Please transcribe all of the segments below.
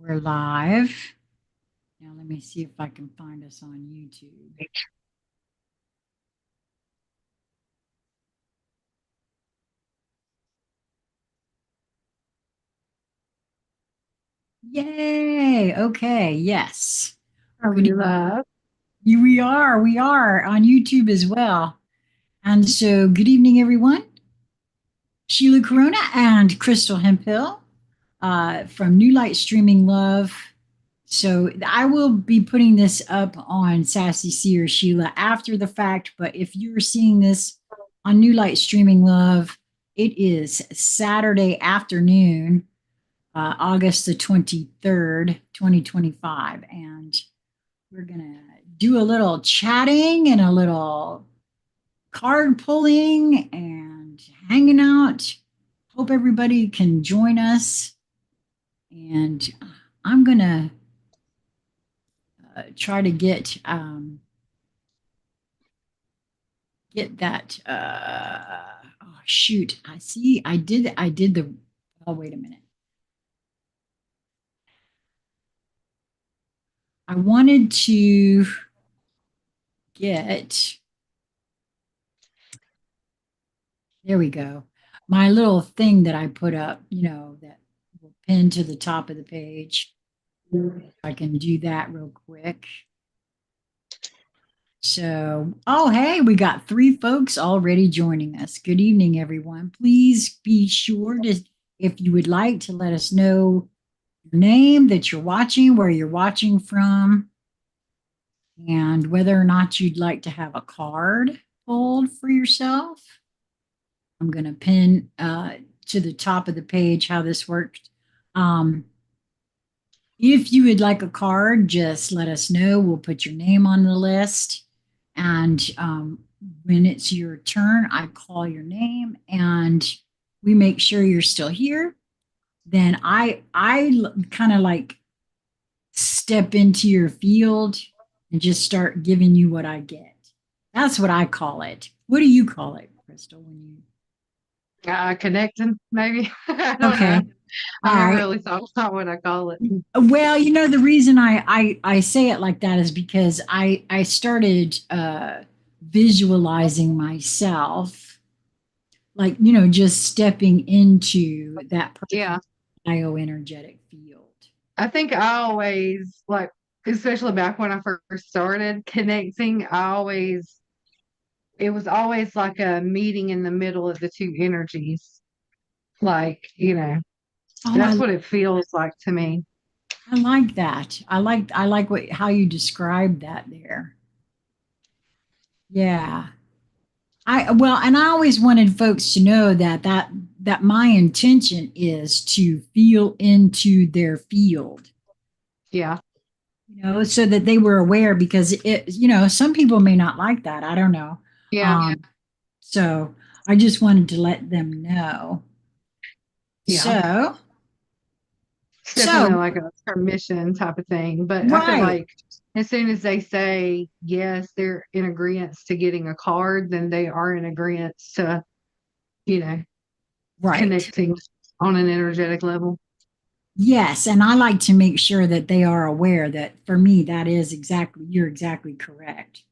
We're live. Now let me see if I can find us on YouTube. Yay. Okay. Yes. Are Good. we live? We are on YouTube as well. And so good evening, everyone. Sheila Corona and Crystal Hemphill from New Light Streaming Love. So I will be putting this up on Sassy C or Sheila after the fact, but if you're seeing this on New Light Streaming Love, it is Saturday afternoon, August the 23rd, 2025. And we're going to do a little chatting and a little card pulling and hanging out. Hope everybody can join us. And I'm going to try to get that. Oh shoot! I see. I did the. Oh wait a minute. I wanted to get. There we go. My little thing that I put up. That will pin to the top of the page. I can do that real quick. So, oh, hey, we got three folks already joining us. Good evening, everyone. Please be sure to, if you would like to let us know your name, that you're watching, where you're watching from, and whether or not you'd like to have a card pulled for yourself. I'm going to pin to the top of the page how this works. If you would like a card, just let us know. We'll put your name on the list. And when it's your turn, I call your name and we make sure you're still here. Then I kind of like step into your field and just start giving you what I get. That's what I call it. What do you call it, Crystal? Connecting, maybe. I don't Okay. know. All I haven't right. really thought about what I call it. Well, the reason I say it like that is because I started visualizing myself, like, just stepping into that Yeah. bioenergetic field. I think I always, like, especially back when I first started connecting, it was always like a meeting in the middle of the two energies. Like, Oh, that's what it feels like to me. I like that. I like how you described that there. Yeah. And I always wanted folks to know that my intention is to feel into their field, Yeah. so that they were aware, because some people may not like that. I don't know. Yeah. So I just wanted to let them know. Yeah. So, It's so definitely like a permission type of thing. But I feel right, like as soon as they say yes, they're in agreement to getting a card, then they are in agreement to, you know, right. connecting on an energetic level. Yes, and I like to make sure that they are aware that for me you're exactly correct.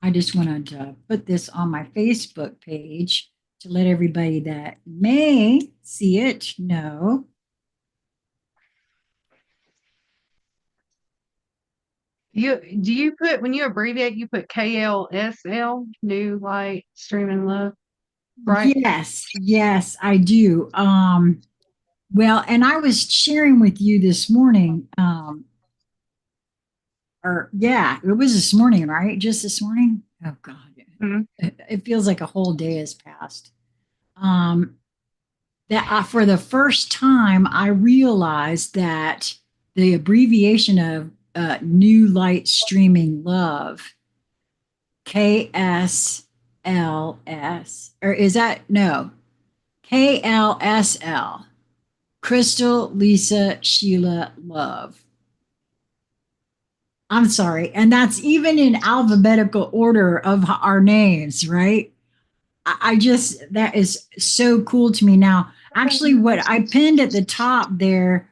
I just wanted to put this on my Facebook page to let everybody that may see it know. You put when you abbreviate, you put KLSL, New Light Streaming Love, right? Yes, yes, I do. Well, and I was sharing with you this morning, or yeah, it was this morning, right? Just this morning. Oh God, Mhm. it feels like a whole day has passed. Um, that for the first time, I realized that the abbreviation of New Light Streaming Love, KSLS, or is that no, KLSL, Crystal, Lisa, Sheila, Love. I'm sorry. And that's even in alphabetical order of our names, right? I just, that is so cool to me now. Actually, what I pinned at the top there,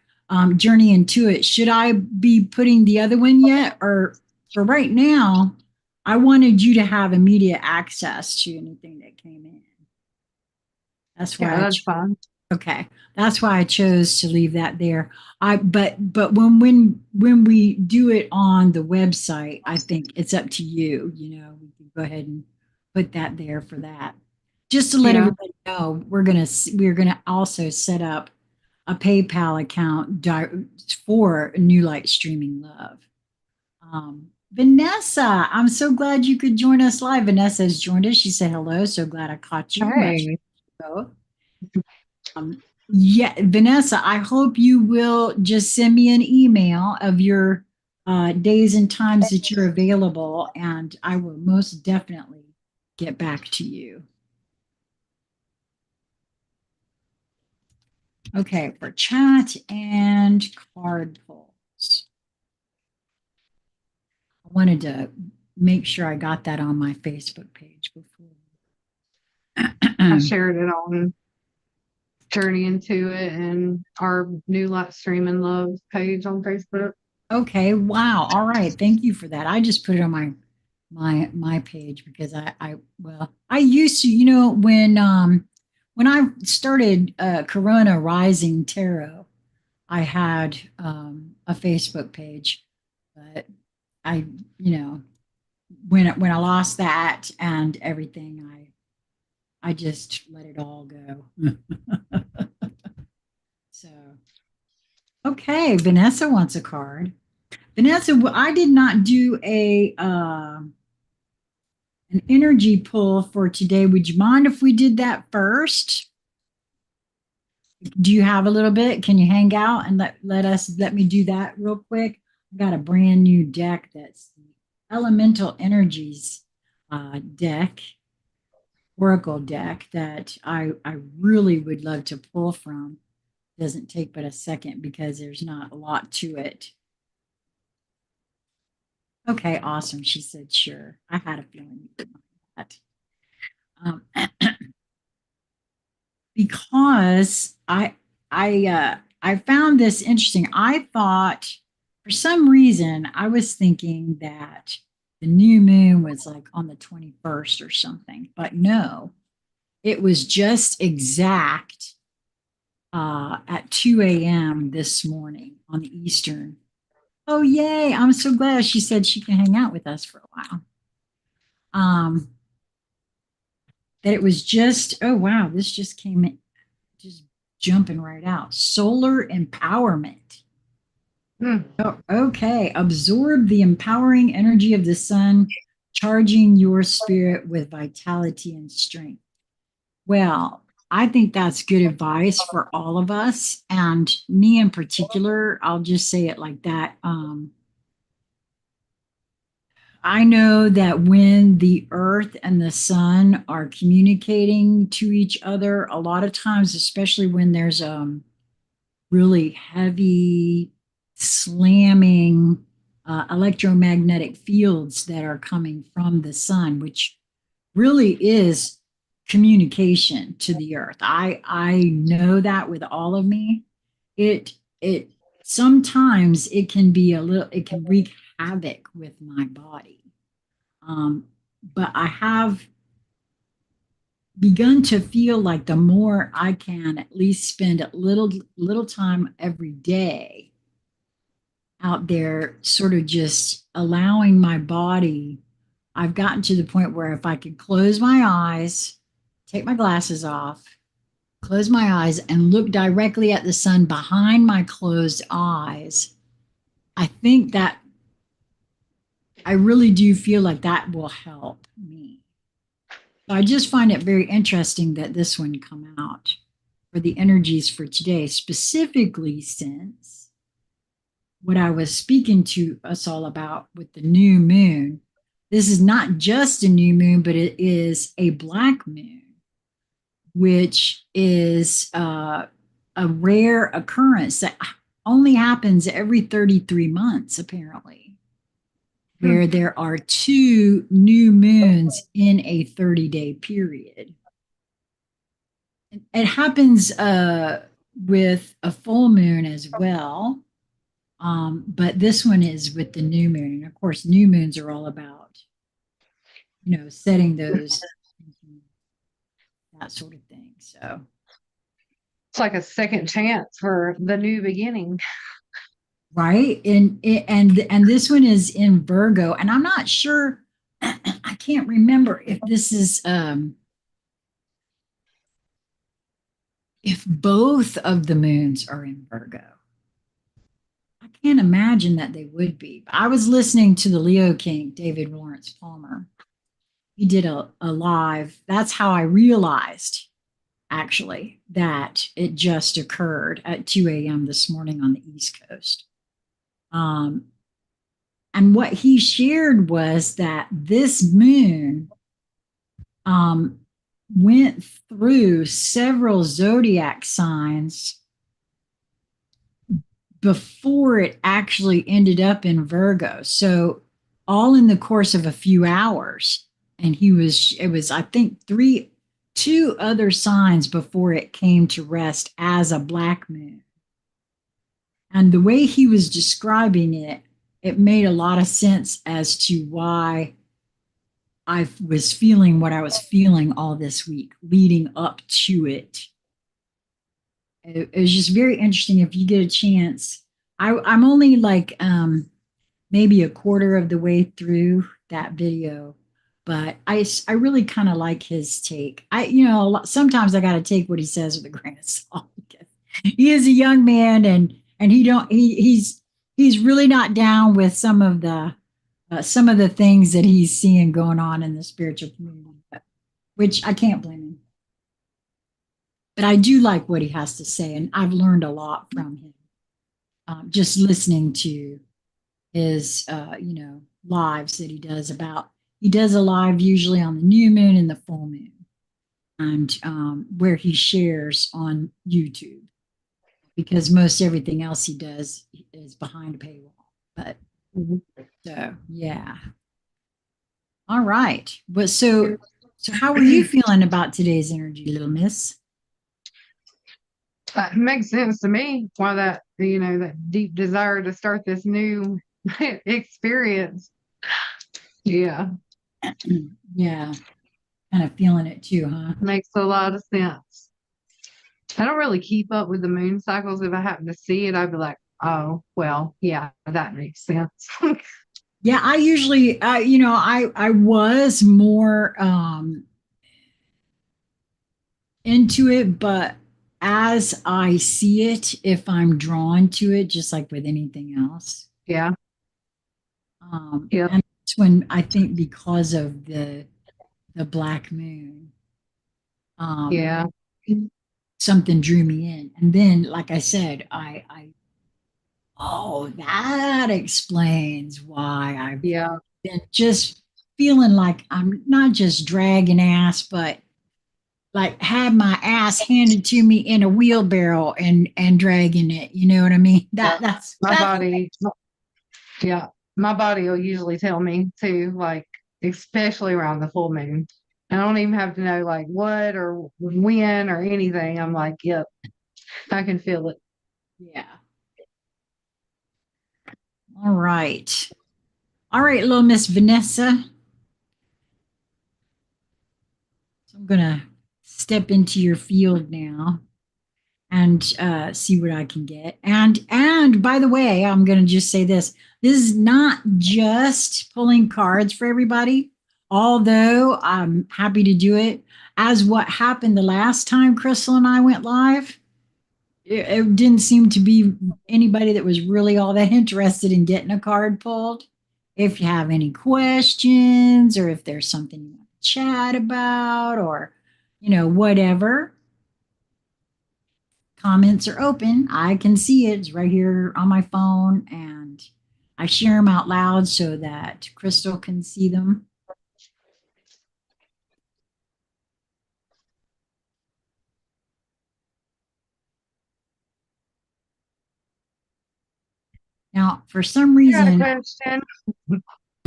Journey into It, should I be putting the other one yet? Or for right now, I wanted you to have immediate access to anything that came in. That's Yeah, why that's fine. okay. That's why I chose to leave that there. But when we do it on the website, I think it's up to you. You know, we can go ahead and put that there for that. Just to let Yeah. everybody know, we're gonna also set up a PayPal account for New Light Streaming Love. Vanessa, I'm so glad you could join us live. Vanessa has joined us. She said hello. So glad I caught you. Much Hey. both. Yeah, Vanessa, I hope you will just send me an email of your days and times that you're available, and I will most definitely get back to you. Okay, for chat and card pulls. I wanted to make sure I got that on my Facebook page before. I shared it on Journey into It and our New Light Streaming Love page on Facebook. Okay, wow. All right. Thank you for that. I just put it on my page because I used to, when I started Corona Rising Tarot, I had a Facebook page, but I, you know, when I lost that and everything, I just let it all go. So, okay, Vanessa wants a card. Vanessa, I did not do a an energy pull for today. Would you mind if we did that first? Do you have a little bit? Can you hang out and let me do that real quick? I got a brand new deck that's the Elemental Energies deck, Oracle deck that I really would love to pull from. Doesn't take but a second because there's not a lot to it. Okay, awesome. She said, sure. I had a feeling you would like that. Um, because I found this interesting. I thought for some reason I was thinking that the new moon was like on the 21st or something, but no, it was just exact at 2 a.m. this morning on the Eastern. Oh, yay. I'm so glad she said she can hang out with us for a while. That it was just, oh, wow, this just came in, just jumping right out. Solar empowerment. Hmm. Oh, okay. Absorb the empowering energy of the sun, charging your spirit with vitality and strength. Well, I think that's good advice for all of us. And me in particular, I'll just say it like that. I know that when the earth and the sun are communicating to each other, a lot of times, especially when there's really heavy, slamming electromagnetic fields that are coming from the sun, which really is communication to the earth. I know that with all of me. It sometimes it can be a little, it can wreak havoc with my body. Um, but I have begun to feel like the more I can at least spend a little time every day out there, sort of just allowing my body. I've gotten to the point where if I could close my eyes, take my glasses off, close my eyes, and look directly at the sun behind my closed eyes, I think that I really do feel like that will help me. So I just find it very interesting that this one come out for the energies for today, specifically since what I was speaking to us all about with the new moon. This is not just a new moon, but it is a black moon, which is a rare occurrence that only happens every 33 months, apparently, Hmm. where there are two new moons in a 30-day period. It happens with a full moon as well. But this one is with the new moon. And of course, new moons are all about, setting those, that sort of thing. So, It's like a second chance for the new beginning. right. And this one is in Virgo. And I'm not sure, I can't remember if this is, if both of the moons are in Virgo. I can't imagine that they would be. I was listening to the Leo King, David Lawrence Palmer. He did a live. That's how I realized actually that it just occurred at 2 a.m. this morning on the East Coast. Um, and what he shared was that this moon um, went through several zodiac signs before it actually ended up in Virgo. So all in the course of a few hours. And it was, I think, two other signs before it came to rest as a black moon. And the way he was describing it, it made a lot of sense as to why I was feeling what I was feeling all this week leading up to it. It was just very interesting. If you get a chance, I'm only like maybe a quarter of the way through that video, but I really kind of like his take. Sometimes I got to take what he says with a grain of salt because he is a young man and he's really not down with some of the things that he's seeing going on in the spiritual community, which I can't blame him. But I do like what he has to say, and I've learned a lot from him just listening to his lives that he does about. He does a live usually on the new moon and the full moon, and where he shares on YouTube because most everything else he does is behind a paywall. But so yeah, all right. But so how are you feeling about today's energy, little miss? That makes sense to me why that deep desire to start this new experience. Yeah, Yeah, kind of feeling it too, huh? makes a lot of sense. I don't really keep up with the moon cycles. If I happen to see it, I'd be like, oh, well, yeah, that makes sense. Yeah, I usually, I was more into it, but as I see it, if I'm drawn to it, just like with anything else, Yeah, yep, and that's when I think because of the black moon, um, yeah, something drew me in, and then, like I said, I oh, that explains why I've yeah, been just feeling like I'm not just dragging ass, but like had my ass handed to me in a wheelbarrow and dragging it. You know what I mean? yeah. My That's body, yeah, my body will usually tell me to, like, especially around the full moon. I don't even have to know like what or when or anything. I'm like, yep, I can feel it. yeah. All right. All right, little Miss Vanessa. So I'm gonna step into your field now and see what I can get. And by the way, I'm going to just say this: this is not just pulling cards for everybody, although I'm happy to do it. As what happened the last time Crystal and I went live, it didn't seem to be anybody that was really all that interested in getting a card pulled. If you have any questions or if there's something you want to chat about or whatever, comments are open. I can see it. It's right here on my phone, and I share them out loud so that Crystal can see them. Now, for some I got a reason, question.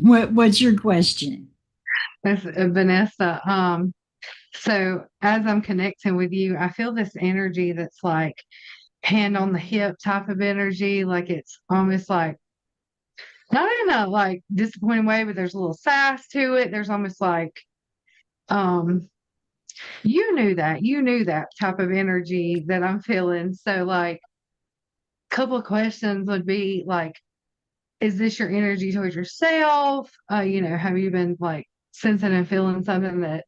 what's your question? That's Vanessa. So as I'm connecting with you, I feel this energy that's like hand on the hip type of energy. Like it's almost like not in a like disappointing way, but there's a little sass to it. There's almost like um you knew that type of energy that I'm feeling. So like a couple of questions would be like, is this your energy towards yourself? Have you been like sensing and feeling something that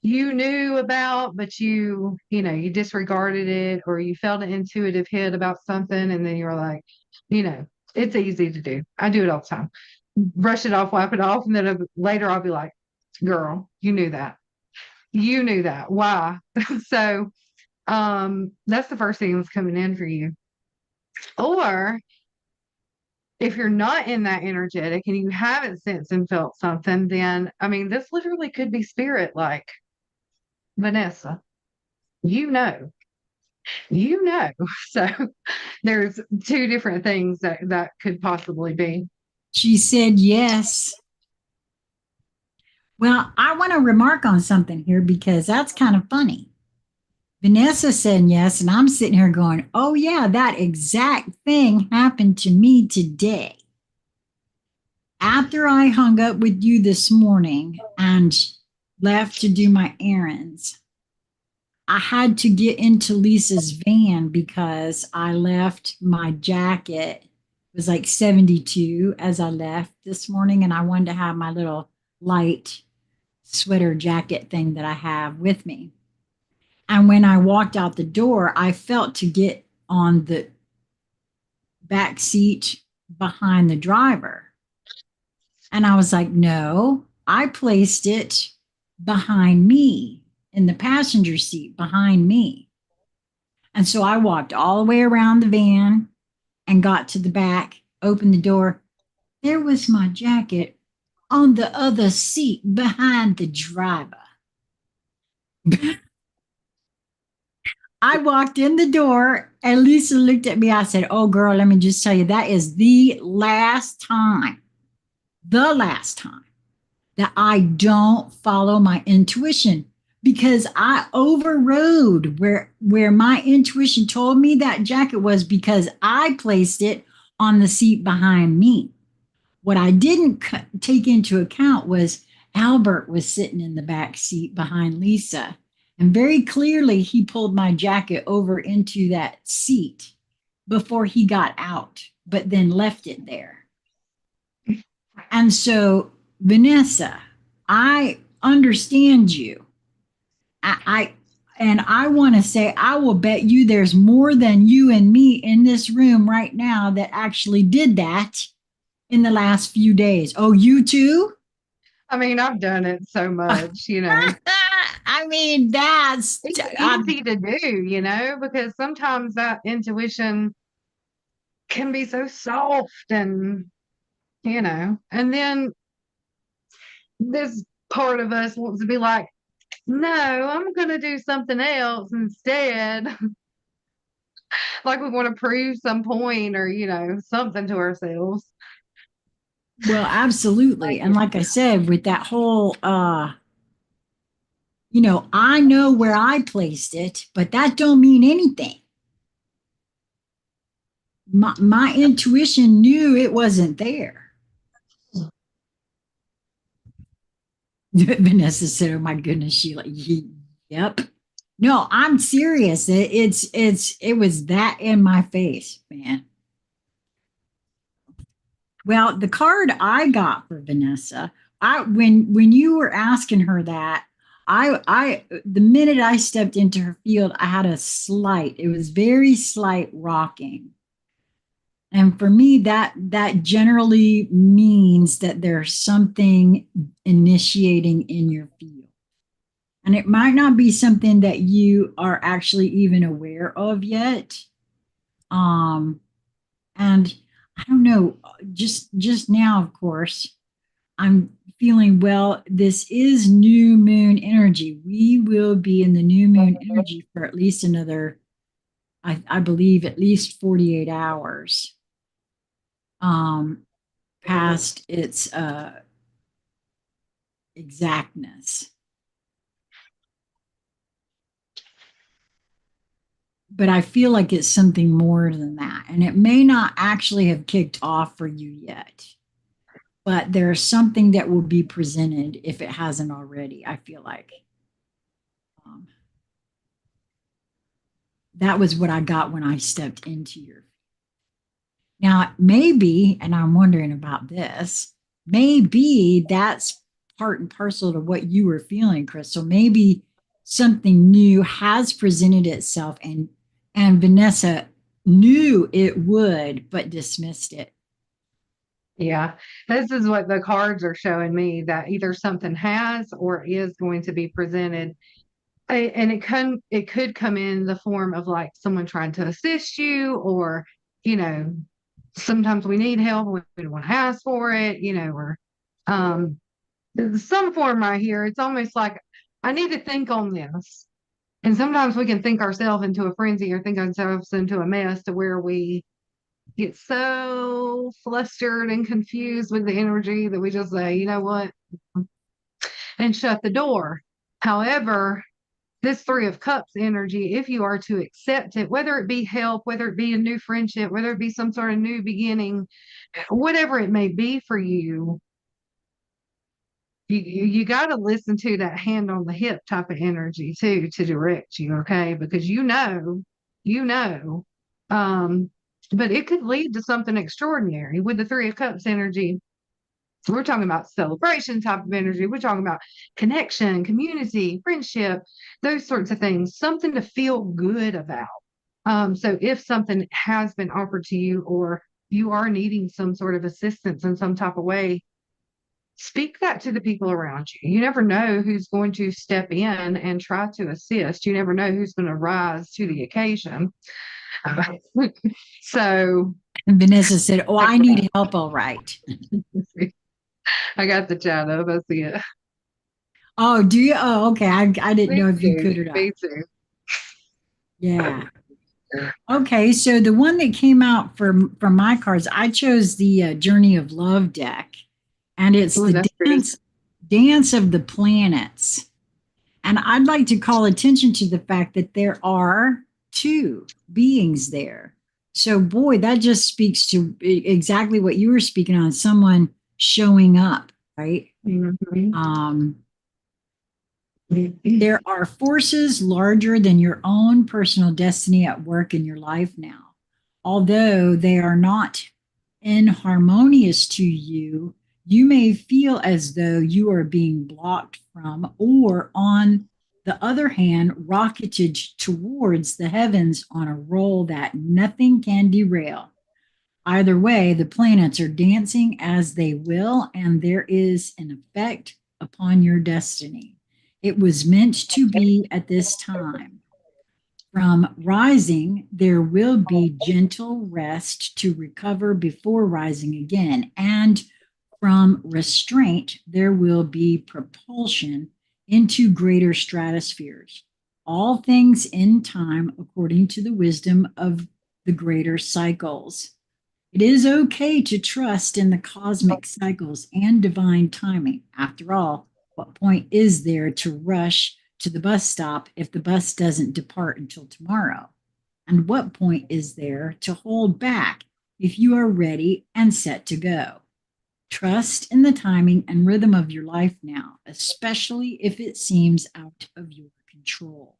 you knew about, but you disregarded it, or you felt an intuitive hit about something, and then you're like, you know, it's easy to do. I do it all the time. Brush it off, wipe it off, and then later I'll be like, girl, you knew that. You knew that. Why? So that's the first thing that's coming in for you. Or if you're not in that energetic and you haven't sensed and felt something, then I mean, this literally could be spirit like Vanessa. You know, you know. So there's two different things that could possibly be. She said yes. Well, I want to remark on something here because that's kind of funny. Vanessa said yes, and I'm sitting here going, oh, yeah, that exact thing happened to me today. After I hung up with you this morning and left to do my errands, I had to get into Lisa's van because I left my jacket. It was like 72 as I left this morning, and I wanted to have my little light sweater jacket thing that I have with me. And when I walked out the door, I felt to get on the back seat behind the driver. And I was like, no, I placed it behind me in the passenger seat behind me. And so I walked all the way around the van and got to the back, opened the door. There was my jacket on the other seat behind the driver. I walked in the door and Lisa looked at me. I said, oh, girl, let me just tell you, that is the last time that I don't follow my intuition because I overrode where my intuition told me that jacket was because I placed it on the seat behind me. What I didn't take into account was Albert was sitting in the back seat behind Lisa. And very clearly, he pulled my jacket over into that seat before he got out, but then left it there. And so, Vanessa, I understand you. I and I want to say I will bet you there's more than you and me in this room right now that actually did that in the last few days. Oh, you too? I mean, I've done it so much. I mean, It's easy to do, because sometimes that intuition can be so soft and then this part of us wants to be like, no, I'm going to do something else instead. Like we want to prove some point or something to ourselves. well, absolutely. And like I said, with that whole I know where I placed it, but that don't mean anything. My intuition knew it wasn't there. Vanessa said, "Oh my goodness, Sheila." Yep. No, I'm serious. It was that in my face, man. Well, the card I got for Vanessa, I when you were asking her that, I the minute I stepped into her field, I had it was very slight rocking. And for me, that generally means that there's something initiating in your field. And it might not be something that you are actually even aware of yet. Um, and I don't know, just now, of course, I'm feeling well. This is new moon energy. We will be in the new moon energy for at least another, I believe, at least 48 hours um, past its exactness. but I feel like it's something more than that. And it may not actually have kicked off for you yet, but there's something that will be presented if it hasn't already, I feel like. Um, that was what I got when I stepped into your. Now, maybe, and I'm wondering about this, maybe that's part and parcel to what you were feeling, Crystal. Maybe something new has presented itself and Vanessa knew it would, but dismissed it. Yeah, this is what the cards are showing me, that either something has or is going to be presented. And it could come in the form of like someone trying to assist you, or you know, sometimes we need help, we don't want to ask for it, or um there's some form right here. It's almost like I need to think on this. And sometimes we can think ourselves into a frenzy or think ourselves into a mess to where we get so flustered and confused with the energy that we just say, you know what, and shut the door. However, this Three of Cups energy, if you are to accept it, whether it be help, whether it be a new friendship, whether it be some sort of new beginning, whatever it may be for you, you got to listen to that hand on the hip type of energy too to direct you, okay? Because you know, um, but it could lead to something extraordinary with the Three of Cups energy. We're talking about celebration type of energy. We're talking about connection, community, friendship, those sorts of things, something to feel good about. So if something has been offered to you, or you are needing some sort of assistance in some type of way, speak that to the people around you. You never know who's going to step in and try to assist. You never know who's going to rise to the occasion. So And Vanessa said, "Oh, I I need help, all right." got the chat up. I see it. Oh, do you? Oh, okay. I didn't Me know if you too. could or not. Me too. Yeah. Okay, so the one that came out from my cards, I chose the Journey of Love deck, and it's Ooh, the that's pretty. dance of the planets. And I'd like to call attention to the fact that there are two beings there. So, boy, that just speaks to exactly what you were speaking on, someone showing up, right? Mhm. Um, there are forces larger than your own personal destiny at work in your life now. Although they are not inharmonious to you, you may feel as though you are being blocked from, or on the other hand, rocketed towards the heavens on a roll that nothing can derail. Either way, the planets are dancing as they will, and there is an effect upon your destiny. It was meant to be at this time. From rising, there will be gentle rest to recover before rising again. And from restraint, there will be propulsion into greater stratospheres. All things in time according to the wisdom of the greater cycles. It is okay to trust in the cosmic cycles and divine timing. After all, what point is there to rush to the bus stop if the bus doesn't depart until tomorrow? And what point is there to hold back if you are ready and set to go? Trust in the timing and rhythm of your life now, especially if it seems out of your control.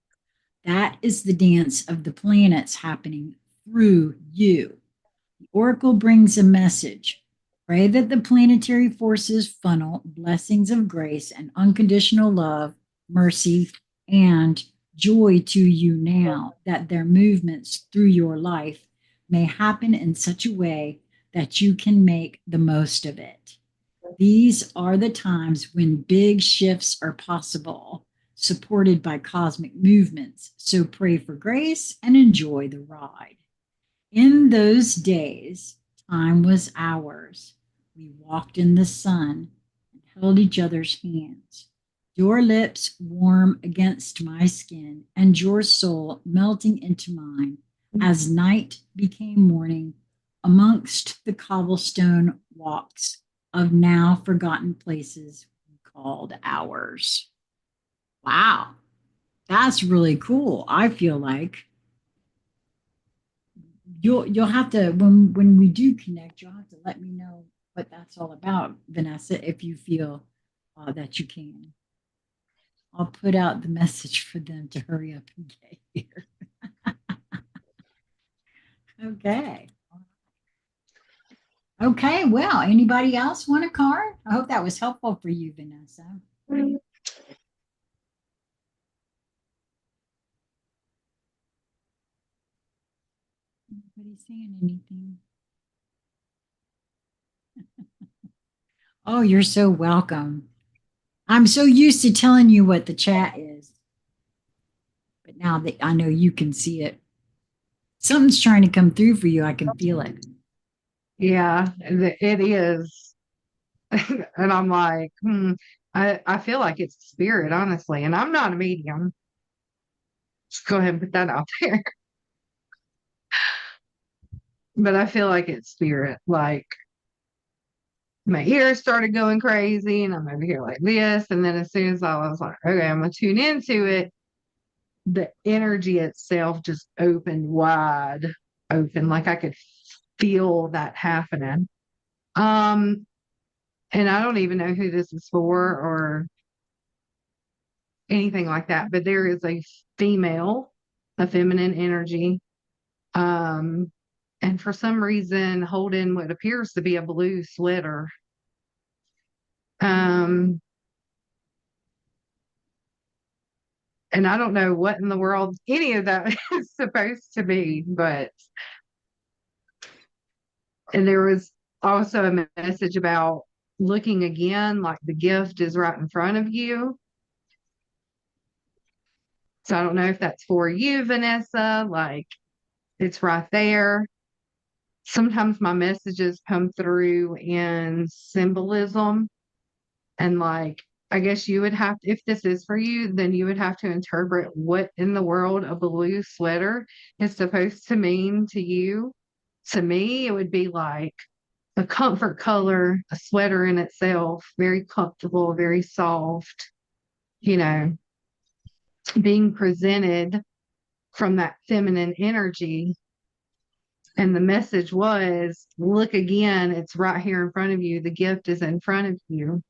That is the dance of the planets happening through you. The oracle brings a message. Pray that the planetary forces funnel blessings of grace and unconditional love, mercy, and joy to you now, that their movements through your life may happen in such a way that you can make the most of it. These are the times when big shifts are possible, supported by cosmic movements. So pray for grace and enjoy the ride. In those days, time was ours. We walked in the sun and held each other's hands. Your lips warm against my skin, and your soul melting into mine as night became morning amongst the cobblestone walks of now forgotten places we called ours. Wow, that's really cool, I feel like. you'll have to when we do connect, you'll have to let me know what that's all about, Vanessa, if you feel that you can. I'll put out the message for them to hurry up and get here. Okay. Okay, well, anybody else want a card? I hope that was helpful for you, Vanessa. Nobody saying anything. Oh, you're so welcome. I'm so used to telling you what the chat is, but now that I know you can see it, something's trying to come through for you. I can feel it. Yeah, it is. And I'm like, I feel like it's spirit, honestly. And I'm not a medium. Just go ahead and put that out there. But I feel like it's spirit. Like my ears started going crazy and I'm over here like this. And then as soon as I was like, okay, I'm gonna tune into it, the energy itself just opened wide open. Like I could feel that happening. Um, and I don't even know who this is for or anything like that, but there is a female, a feminine energy. Um, and for some reason holding what appears to be a blue sweater. Um, and I don't know what in the world any of that is supposed to be, but and there was also a message about looking again, like the gift is right in front of you. So I don't know if that's for you, Vanessa, like it's right there. Sometimes my messages come through in symbolism and like I guess you would have if this is for you, then you would have to interpret what in the world a blue sweater is supposed to mean to you. To me, it would be like a comfort color, a sweater in itself, very comfortable, very soft, you know, being presented from that feminine energy. And the message was look again, it's right here in front of you. The gift is in front of you.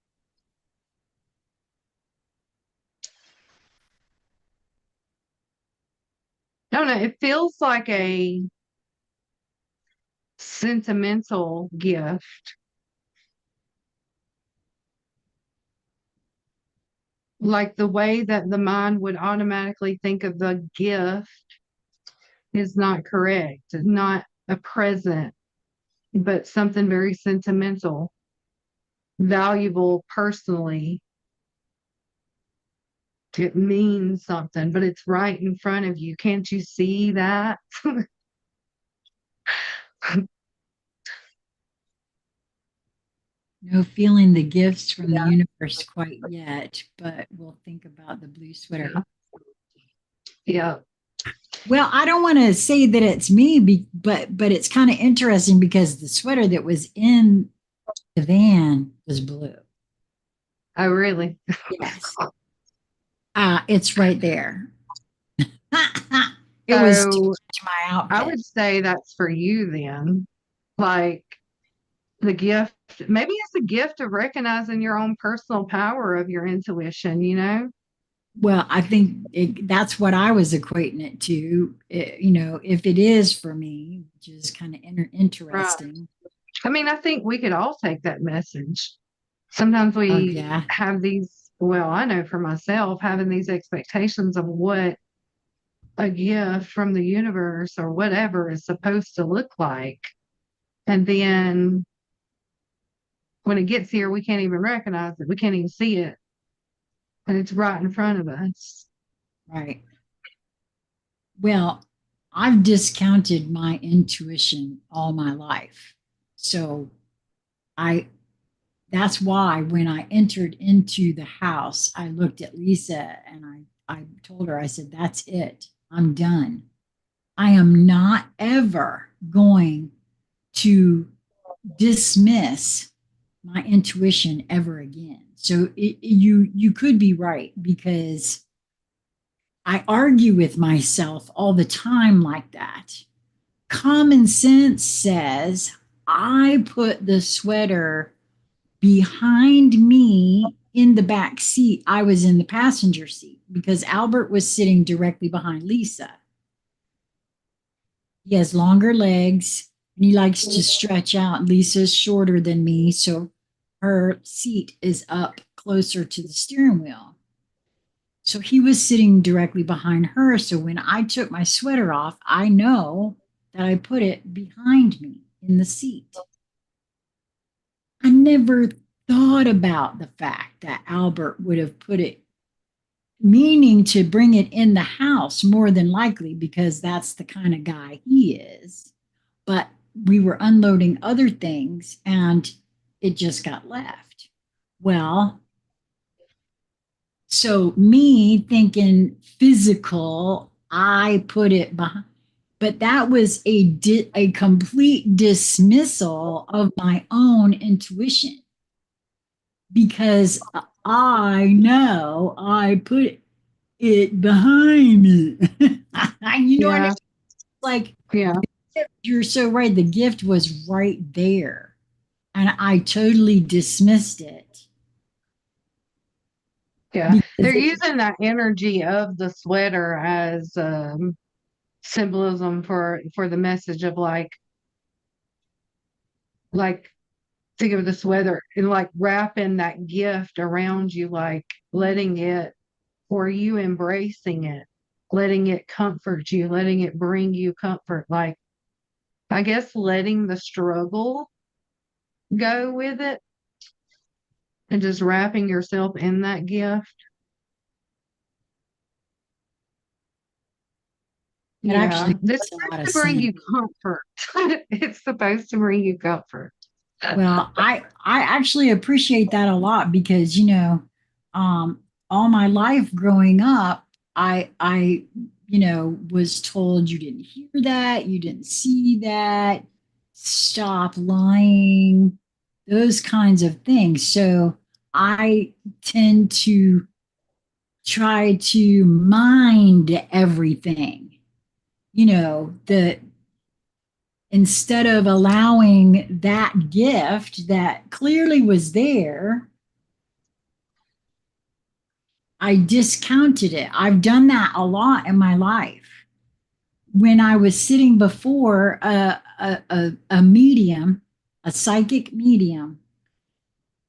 I don't know. It feels like a sentimental gift. Like the way that the mind would automatically think of the gift is not correct. It's not a present, but something very sentimental, valuable personally. It means something, but it's right in front of you. Can't you see that? No feeling the gifts from the universe quite yet, but we'll think about the blue sweater. Yeah. Yeah. Well, I don't want to say that it's me, but it's kind of interesting because the sweater that was in the van was blue. Oh, really? Yes. It's right there. It was to So match my I outfit. would say that's for you then. Like the gift, maybe it's a gift of recognizing your own personal power of your intuition, you know? Well, I think that's what I was equating it to. If it is for me, which is kind of Right. interesting. I mean, I think we could all take that message. Sometimes Oh, we yeah. have these, well, I know for myself, having these expectations of what a gift from the universe or whatever is supposed to look like. And then when it gets here, we can't even recognize it. We can't even see it. And it's right in front of us. Right. Well, I've discounted my intuition all my life. So I that's why when I entered into the house, I looked at Lisa and I told her, I said, that's it. I'm done. I am not ever going to dismiss my intuition ever again. So you could be right because I argue with myself all the time like that. common sense says I put the sweater behind me in the back seat. I was in the passenger seat because Albert was sitting directly behind Lisa. He has longer legs and he likes to stretch out. Lisa's shorter than me, so her seat is up closer to the steering wheel. So he was sitting directly behind her. So when I took my sweater off, I know that I put it behind me in the seat. I never thought about the fact that Albert would have put it, meaning to bring it in the house more than likely, because that's the kind of guy he is. But we were unloading other things and it just got left. Well, so me thinking physical, I put it behind, but that was a complete dismissal of my own intuition because I know I put it behind me. You know what I mean? Yeah. Like, Yeah. you're so right. The gift was right there, and I totally dismissed it Yeah. because They're using that energy of the sweater as symbolism for the message of like think of the sweater and like wrapping that gift around you, like letting it or you embracing it, letting it comfort you, letting it bring you comfort. Like I guess letting the struggle go with it and just wrapping yourself in that gift. it actually Yeah, this is makes a lot of to bring sense. you comfort. It's supposed to bring you comfort. Well, I actually appreciate that a lot because um, all my life growing up, I was told you didn't hear that, you didn't see that, stop lying, those kinds of things. So I tend to try to mind everything. The instead of allowing that gift that clearly was there, I discounted it. I've done that a lot in my life. When I was sitting before a medium, a psychic medium,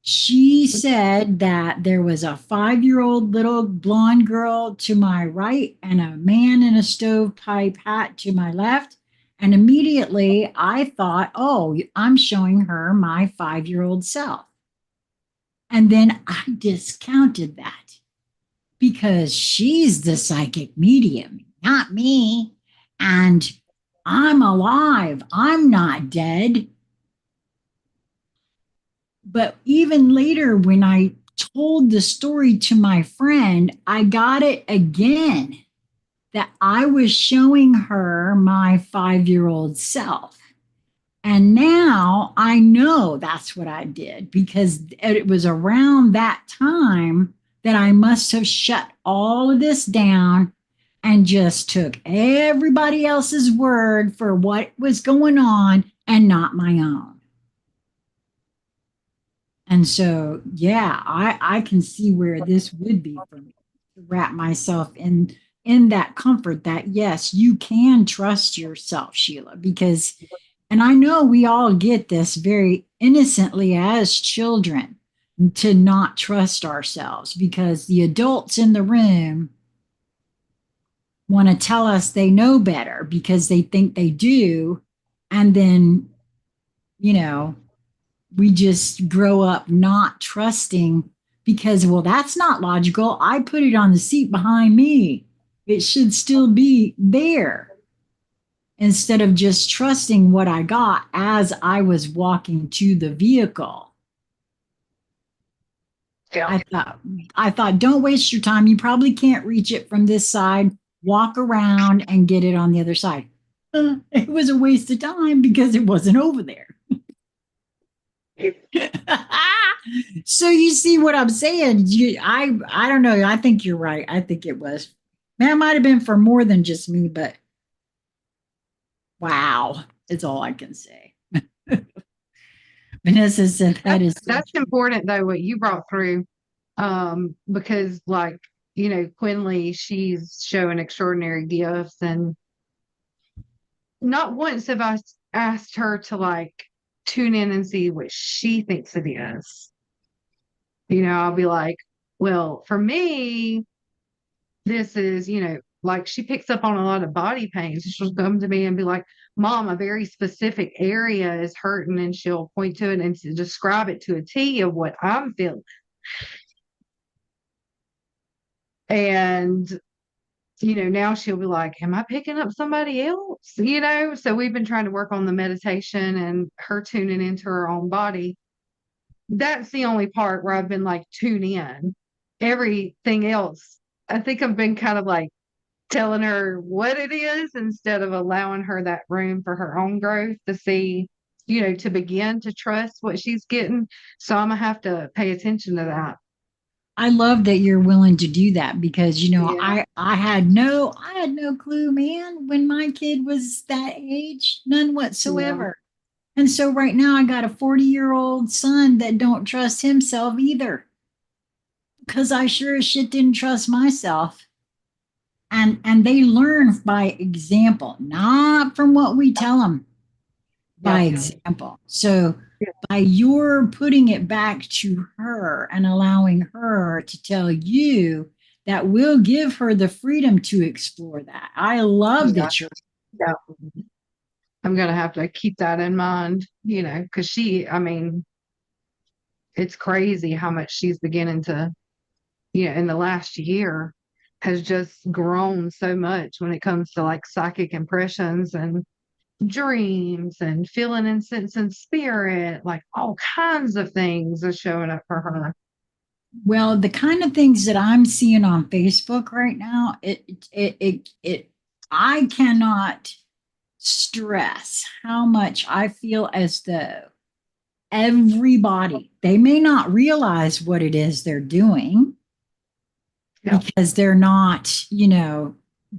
she said that there was a 5-year-old little blonde girl to my right and a man in a stovepipe hat to my left. And immediately I thought, oh, I'm showing her my 5-year-old self. And then I discounted that because she's the psychic medium, not me. And I'm alive, I'm not dead. But even later, when I told the story to my friend, I got it again that I was showing her my 5-year-old self. And now I know that's what I did because it was around that time that I must have shut all of this down and just took everybody else's word for what was going on and not my own. And so, yeah, I can see where this would be for me to wrap myself in that comfort that yes, you can trust yourself, Sheila, because and I know we all get this very innocently as children to not trust ourselves because the adults in the room want to tell us they know better because they think they do. And then, you know, we just grow up not trusting because, well, that's not logical. I put it on the seat behind me. It should still be there instead of just trusting what I got as I was walking to the vehicle. Yeah. I thought, don't waste your time. You probably can't reach it from this side. Walk around and get it on the other side. It was a waste of time because it wasn't over there. So you see what I'm saying? I don't know. I think you're right. I think it was. That might have been for more than just me, but. Wow, is all I can say. Vanessa said that is so That's true. important though, what you brought through. Because like, Quinley, she's showing extraordinary gifts, and not once have I asked her to like tune in and see what she thinks it is. I'll be like, well, for me, this is, like she picks up on a lot of body pains. She'll come to me and be like, Mom, a very specific area is hurting, and she'll point to it and to describe it to a T of what I'm feeling. And now she'll be like, am I picking up somebody else? So we've been trying to work on the meditation and her tuning into her own body. That's the only part where I've been like, tune in. Everything else, I think I've been kind of like telling her what it is instead of allowing her that room for her own growth to see, to begin to trust what she's getting. So I'm gonna have to pay attention to that. I love that you're willing to do that because Yeah. I had no clue, man, when my kid was that age, none Yeah. whatsoever. And so right now I got a 40-year-old son that don't trust himself either because I sure as shit didn't trust myself. And they learn by example, not from what we tell them, by Yep. example. So by your putting it back to her and allowing her to tell you, that will give her the freedom to explore that. I love Yeah. that you're Yeah. I'm gonna have to keep that in mind, because I mean, it's crazy how much she's beginning to, in the last year has just grown so much when it comes to like psychic impressions and dreams and feeling and sensing spirit, like all kinds of things are showing up for her. well, the kind of things that I'm seeing on Facebook right now, I cannot stress how much I feel as though everybody, they may not realize what it is they're doing Yeah. because they're not,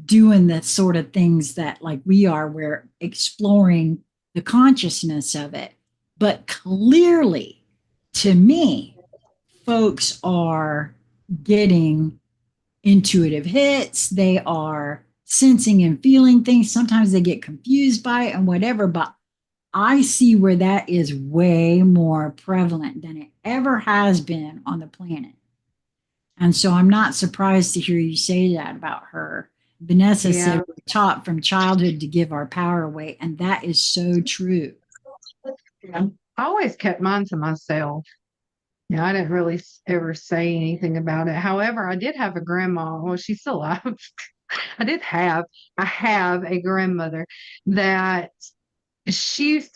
doing the sort of things that like we are, we're exploring the consciousness of it. But clearly, to me, folks are getting intuitive hits. They are sensing and feeling things. Sometimes they get confused by it and whatever, but I see where that is way more prevalent than it ever has been on the planet. And so I'm not surprised to hear you say that about her. Vanessa said Yeah. we're taught from childhood to give our power away, and that is so true. Yeah. I always kept mine to myself. I didn't really ever say anything about it. However, I did have a grandma. Well, she's still alive. I have a grandmother that she's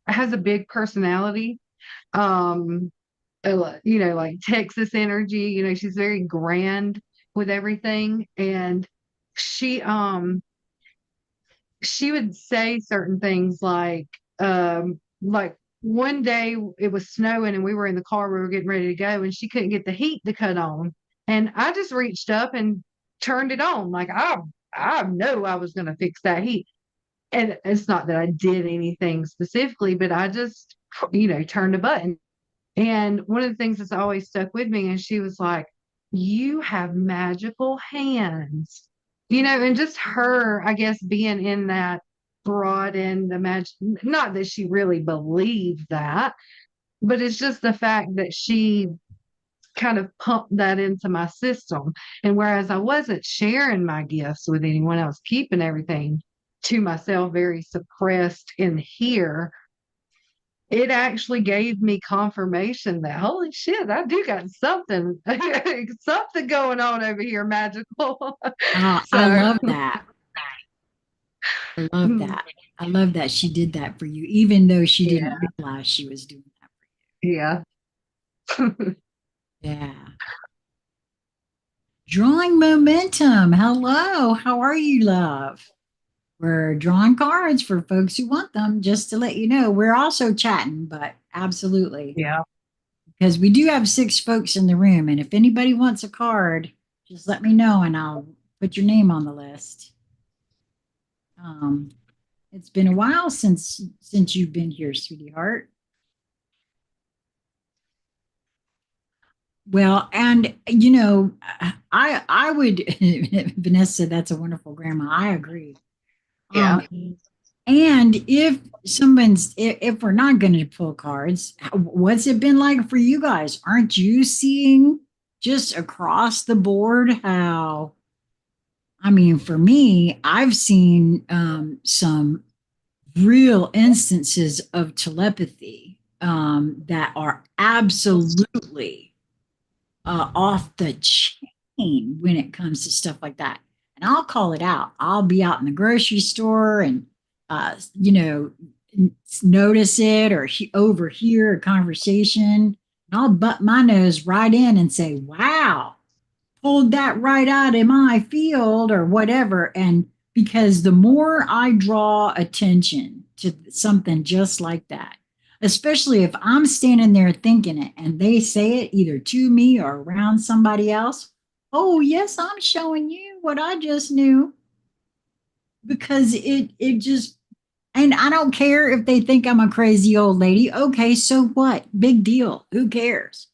has a big personality. Um, like Texas energy, she's very grand with everything. And she, she would say certain things like one day it was snowing and we were in the car, we were getting ready to go, and she couldn't get the heat to cut on. And I just reached up and turned it on. Like I know I was going to fix that heat. And it's not that I did anything specifically, but I just, turned a button. And one of the things that's always stuck with me, and she was like, you have magical hands, and just her, I guess, being in that broad end, imagine, not that she really believed that, but it's just the fact that she kind of pumped that into my system. And whereas I wasn't sharing my gifts with anyone else, keeping everything to myself, very suppressed in here, it actually gave me confirmation that holy shit, I do got something, something going on over here, magical. I So, love that. I love mm, that. I love that she did that for you, even though she yeah, didn't realize she was doing that for yeah, you. Yeah. Drawing momentum. Hello. How are you, love? We're drawing cards for folks who want them, just to let you know. We're also chatting, but absolutely. yeah. Because we do have 6 folks in the room. And if anybody wants a card, just let me know and I'll put your name on the list. Um, It's been a while since you've been here, sweetheart. Well, and I would Vanessa, that's a wonderful grandma. I agree. Yeah. Um, and if we're not going to pull cards, what's it been like for you guys? Aren't you seeing just across the board how? I mean, for me, I've seen some real instances of telepathy that are absolutely off the chain when it comes to stuff like that. And I'll call it out. I'll be out in the grocery store and, uh, you know, notice it or overhear a conversation. And I'll butt my nose right in and say, wow, pulled that right out of my field or whatever. And because the more I draw attention to something just like that, especially if I'm standing there thinking it and they say it either to me or around somebody else, oh, yes, I'm showing you what I just knew because it just, and I don't care if they think I'm a crazy old lady. Okay, so what? Big deal. Who cares?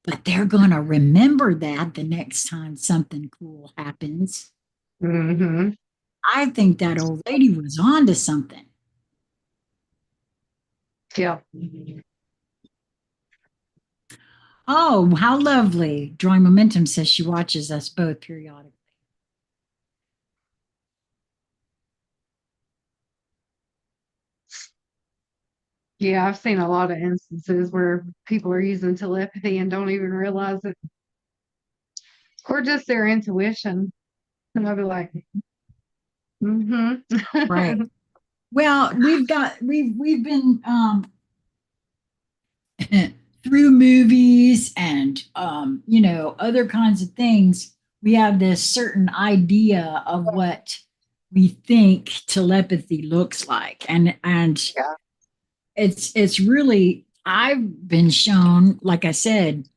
But they're going to remember that the next time something cool happens. Hmm. I think that old lady was on to something. Yeah. Oh, how lovely. Drawing Momentum says she watches us both periodically. Yeah, I've seen a lot of instances where people are using telepathy and don't even realize it, or just their intuition. And I'll be like, Right. mm-hmm. Well, we've been through movies and other kinds of things. We have this certain idea of what we think telepathy looks like, and Yeah. it's really, I've been shown, like I said,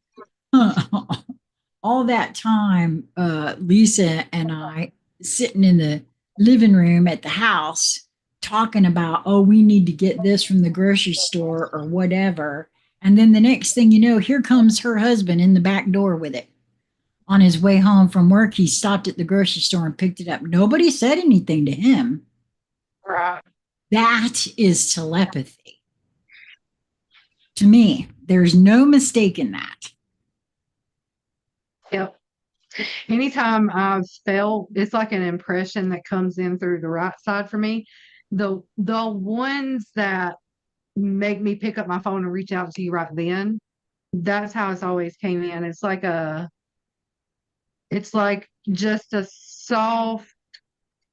all that time, Lisa and I sitting in the living room at the house talking about, oh, we need to get this from the grocery store or whatever. And then the next thing you know, here comes her husband in the back door with it. On his way home from work, he stopped at the grocery store and picked it up. Nobody said anything to him. Right. That is telepathy. To me, there's no mistake in that. Yep. Anytime I've felt it's like an impression that comes in through the right side for me. The ones that make me pick up my phone and reach out to you right then, that's how it's always came in. It's like just a soft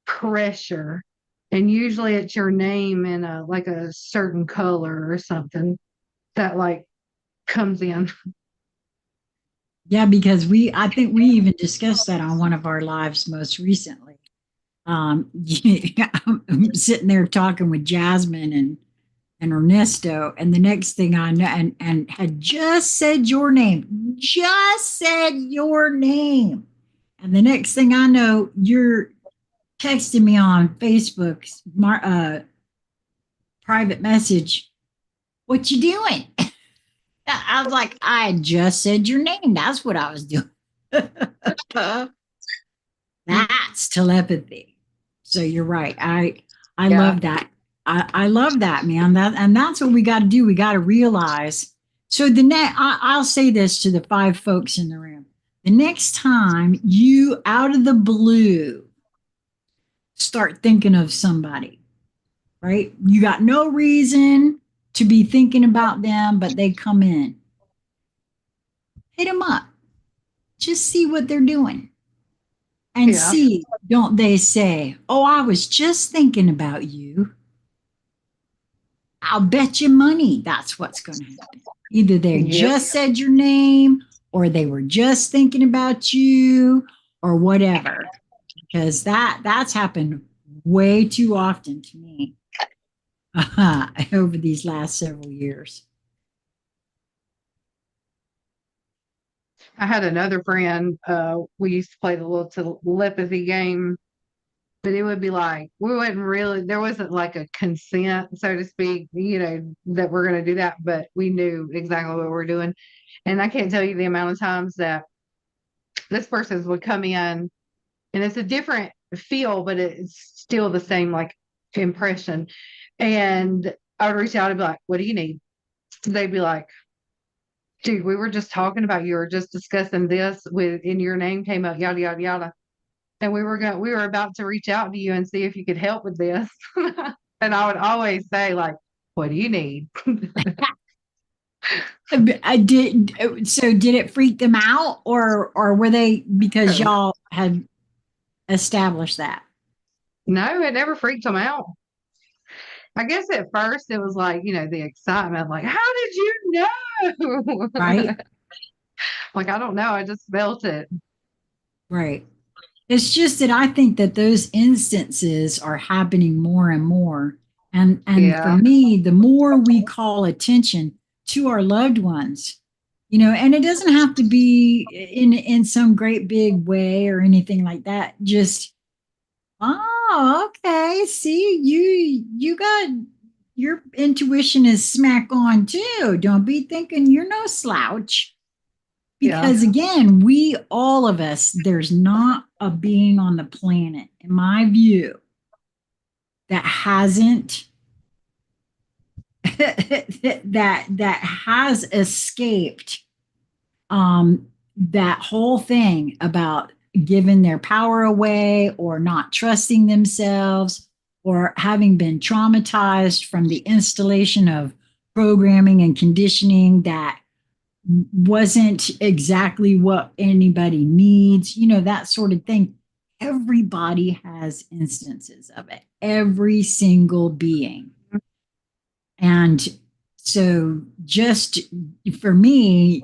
pressure. And usually it's your name in a like a certain color or something that like comes in. Yeah, because I think we even discussed that on one of our lives most recently. I'm sitting there talking with Jasmine and Ernesto, and the next thing I know, and had just said your name, and the next thing I know, you're texting me on Facebook's private message. What you doing? I was like, I just said your name. That's what I was doing. That's telepathy. So you're right. I Yeah. love that. I love that, man. That's what we got to do. We got to realize. So I'll say this to the five folks in the room. The next time you out of the blue start thinking of somebody, right? You got no reason to be thinking about them, but they come in. Hit them up. Just see what they're doing and Yeah. see, don't they say, oh, I was just thinking about you. I'll bet you money that's what's going to happen. Either they Yep. just said your name or they were just thinking about you or whatever. Because that's happened way too often to me over these last several years. I had another friend, we used to play the little telepathy game But it would be like, we wouldn't really, there wasn't like a consent, so to speak, that we're going to do that, but we knew exactly what we were doing. And I can't tell you the amount of times that this person would come in, and it's a different feel, but it's still the same like impression. And I would reach out and be like, "What do you need?" They'd be like, "Dude, we were just talking about you, or just discussing this with, and your name came up, yada yada yada, and we were about to reach out to you and see if you could help with this." And I would always say like, "What do you need?" I did. So did it freak them out, or were they because No, y'all had established that? no, it never freaked them out. I guess at first it was like, the excitement, like, how did you know? Right. Like, I don't know. I just felt it. Right. It's just that I think that those instances are happening more and more. And for Yeah. me, the more we call attention to our loved ones, and it doesn't have to be in some great big way or anything like that. Just, oh, okay. See, you got your intuition is smack on too. Don't be thinking you're no slouch. Yeah. Because again, we, all of us, there's not a being on the planet, in my view, that hasn't that has escaped that whole thing about giving their power away or not trusting themselves or having been traumatized from the installation of programming and conditioning that wasn't exactly what anybody needs, that sort of thing. Everybody has instances of it, every single being. And so, just for me,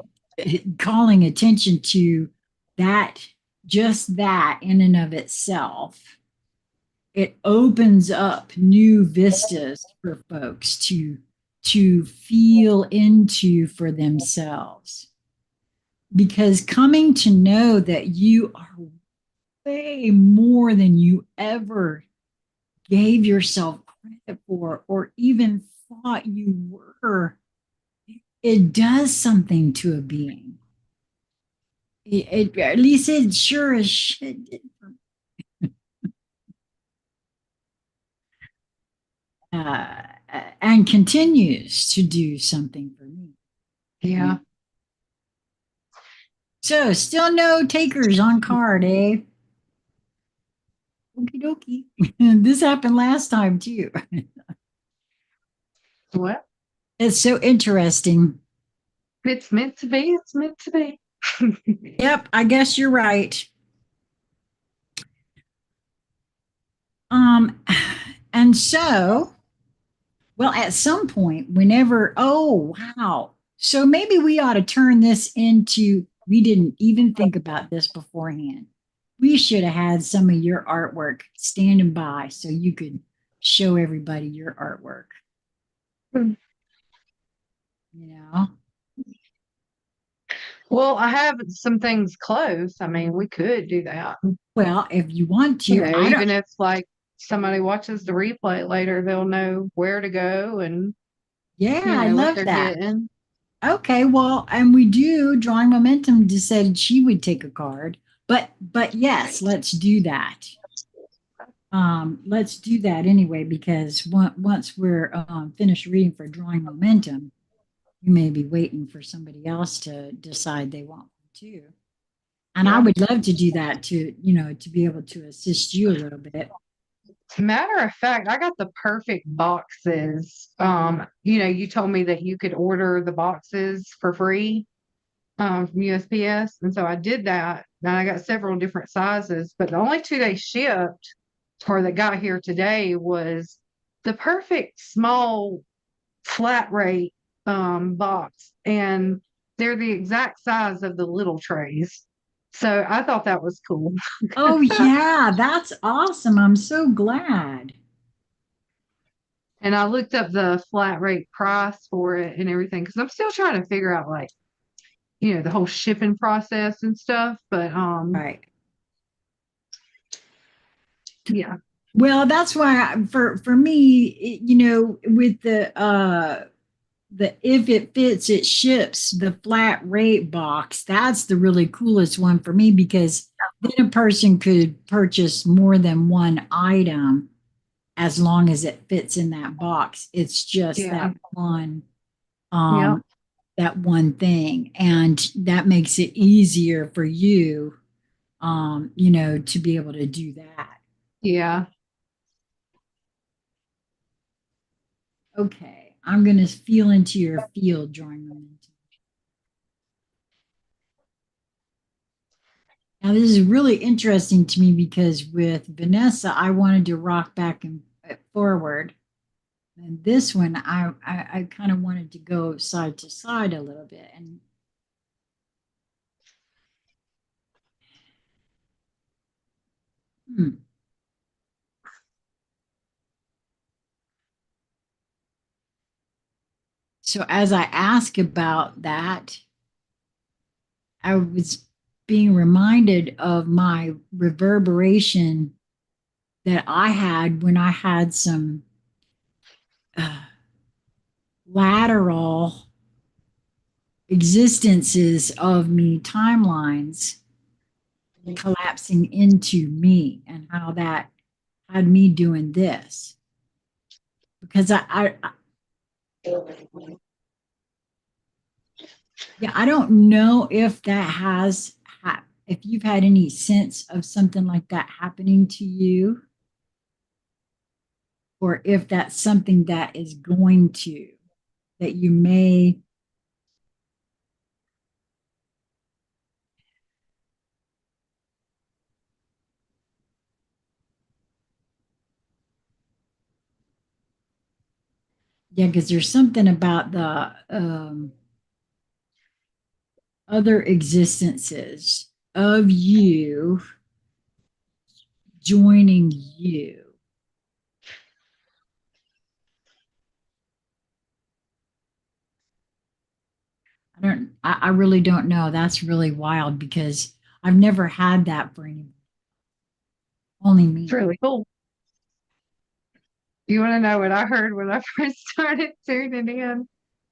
calling attention to that, just that in and of itself, it opens up new vistas for folks to feel into for themselves, because coming to know that you are way more than you ever gave yourself credit for or even thought you were, it does something to a being. At least it sure as shit did for me. Uh, and continues to do something for me. Yeah. So, still no takers on card, eh? Okie dokie. This happened last time too. What? It's so interesting. It's meant to be. It's meant to be. Yep, I guess you're right. Um, and so, well, at some point, whenever, oh, wow. So maybe we ought to turn this into, we didn't even think about this beforehand. We should have had some of your artwork standing by so you could show everybody your artwork, you know? Well, I have some things close. I mean, we could do that. Well, if you want to, I don't, Even if like somebody watches the replay later, they'll know where to go and yeah, I what love they're that. getting. Okay, well, and we do drawing momentum decided she would take a card, but yes, let's do that. Let's do that anyway because once we're finished reading for drawing momentum, you may be waiting for somebody else to decide they want one too. And I Yeah. would love to do that to be able to assist you a little bit. Matter of fact, I got the perfect boxes. You told me that you could order the boxes for free from USPS. And so I did that. And I got several different sizes, but the only two they shipped or that got here today was the perfect small flat rate box. And they're the exact size of the little trays. So I thought that was cool. Oh yeah, that's awesome. I'm so glad. And I looked up the flat rate price for it and everything because I'm still trying to figure out like, the whole shipping process and stuff. But Right. yeah. Well, that's why for me, with the if it fits, it ships, the flat rate box. That's the really coolest one for me because then a person could purchase more than one item as long as it fits in that box. It's just Yeah. um Yep. that one thing, and that makes it easier for you to be able to do that. Yeah. Okay, I'm going to feel into your field drawing momentum. Now, this is really interesting to me because with Vanessa, I wanted to rock back and forward. And this one, I kind of wanted to go side to side a little bit. And hmm. So as I ask about that, I was being reminded of my reverberation that I had when I had some uh, lateral existences of me timelines collapsing into me and how that had me doing this because yeah, I don't know if that if you've had any sense of something like that happening to you or if that's something that is going to that you may. Yeah, because there's something about the other existences of you joining you. I really don't know. That's really wild because I've never had that for anyone, only It's me. really cool. You want to know what I heard when I first started tuning in?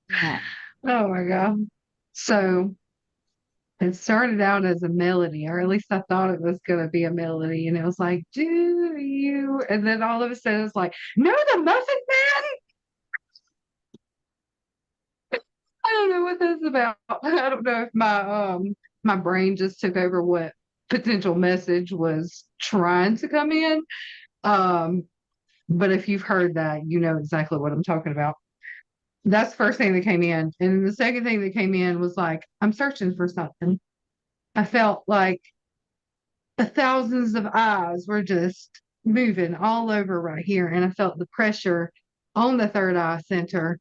What? Oh my God. So it started out as a melody, or at least I thought it was going to be a melody. And it was like, do you? And then all of a sudden it's like, no, the Muffin Man. I don't know what that's about. I don't know if my brain just took over what potential message was trying to come in. Um, but if you've heard that, you know exactly what I'm talking about. That's the first thing that came in. And then the second thing that came in was like, I'm searching for something. I felt like the thousands of eyes were just moving all over right here. And I felt the pressure on the third eye center.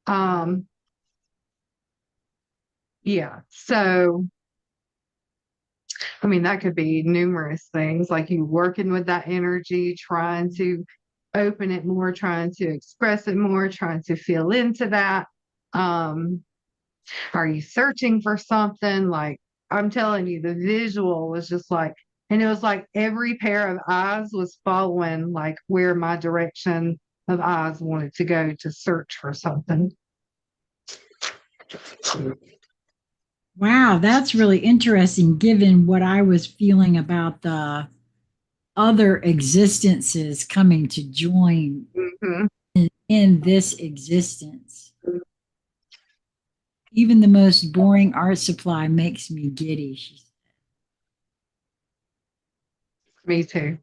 Um, yeah. So, I mean, that could be numerous things like you working with that energy, trying to open it more, trying to express it more, trying to feel into that. Um, Are you searching for something? Like, I'm telling you, the visual was just like, and it was like every pair of eyes was following like where my direction of eyes wanted to go to search for something. Wow, that's really interesting given what I was feeling about the other existences coming to join Mhm. in this existence. Even the most boring art supply makes me giddy, she said. Me too.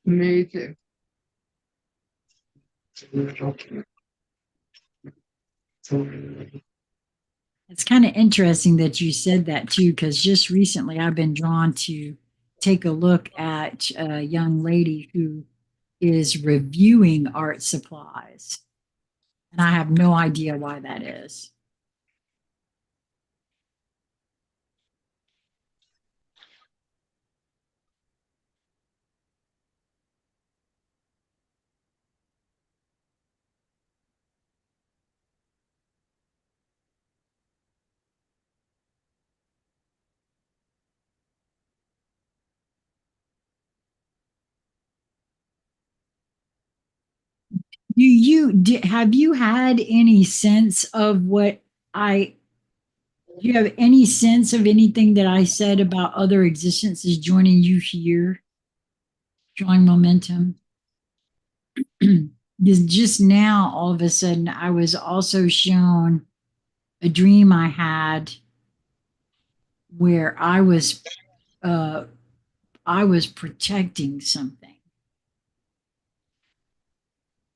Me too. It's kind of interesting that you said that too, because just recently I've been drawn to take a look at a young lady who is reviewing art supplies. And I have no idea why that is. have you had any sense of what I do you have any sense of anything that I said about other existences joining you here, drawing momentum? Because just now, all of a sudden, I was also shown a dream I had where uh, I was protecting something.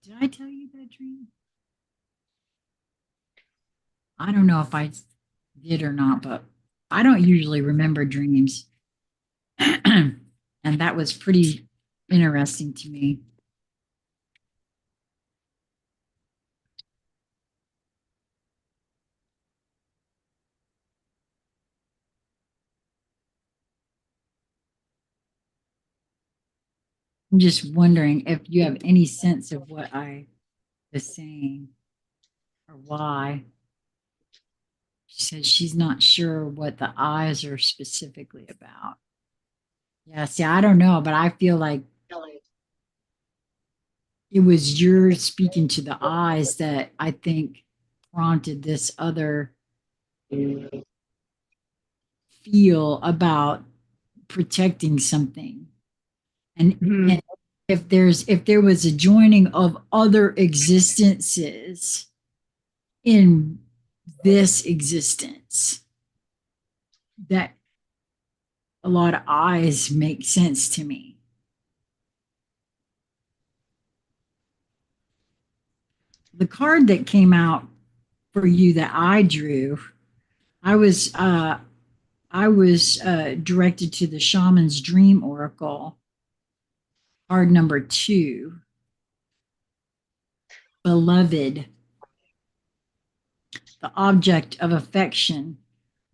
Did I tell you that dream? I don't know if I did or not, but I don't usually remember dreams. And that was pretty interesting to me. I'm just wondering if you have any sense of what I was saying or why. She says she's not sure what the eyes are specifically about. Yeah, see, I don't know, but I feel like it was your speaking to the eyes that I think prompted this other feel about protecting something. And Mhm. if there was a joining of other existences in this existence, that a lot of eyes make sense to me. The card that came out for you that I drew, I was uh, I was directed to the Shaman's Dream Oracle, card number 2, beloved, the object of affection,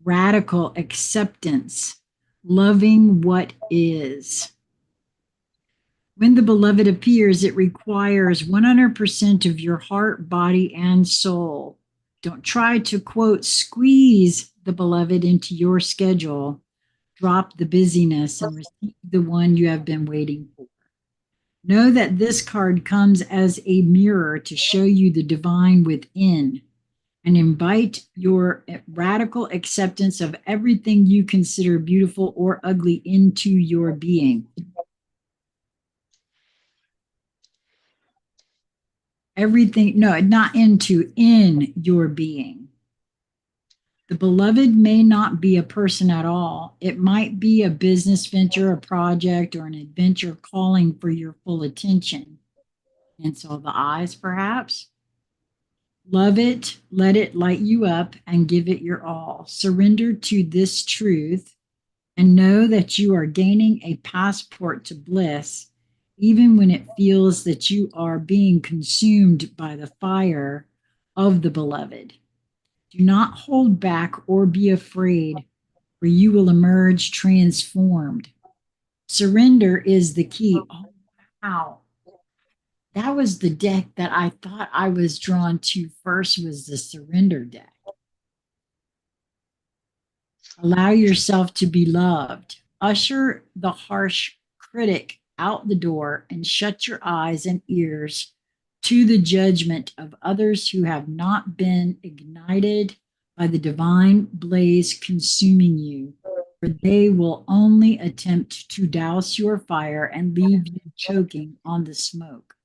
radical acceptance, loving what is. When the beloved appears, it requires 100% of your heart, body, and soul. Don't try to, quote, squeeze the beloved into your schedule. Drop the busyness and receive the one you have been waiting for. Know that this card comes as a mirror to show you the divine within and invite your radical acceptance of everything you consider beautiful or ugly into your being. Everything, no, not into, in your being. The beloved may not be a person at all. It might be a business venture, a project, or an adventure calling for your full attention. And so the eyes, perhaps. Love it, let it light you up, and give it your all. Surrender to this truth and know that you are gaining a passport to bliss, even when it feels that you are being consumed by the fire of the beloved. Do not hold back or be afraid, for you will emerge transformed. Surrender is the key. Oh, wow. That was the deck that I thought I was drawn to first, was the surrender deck. Allow yourself to be loved. Usher the harsh critic out the door and shut your eyes and ears to the judgment of others who have not been ignited by the divine blaze consuming you, for they will only attempt to douse your fire and leave you choking on the smoke.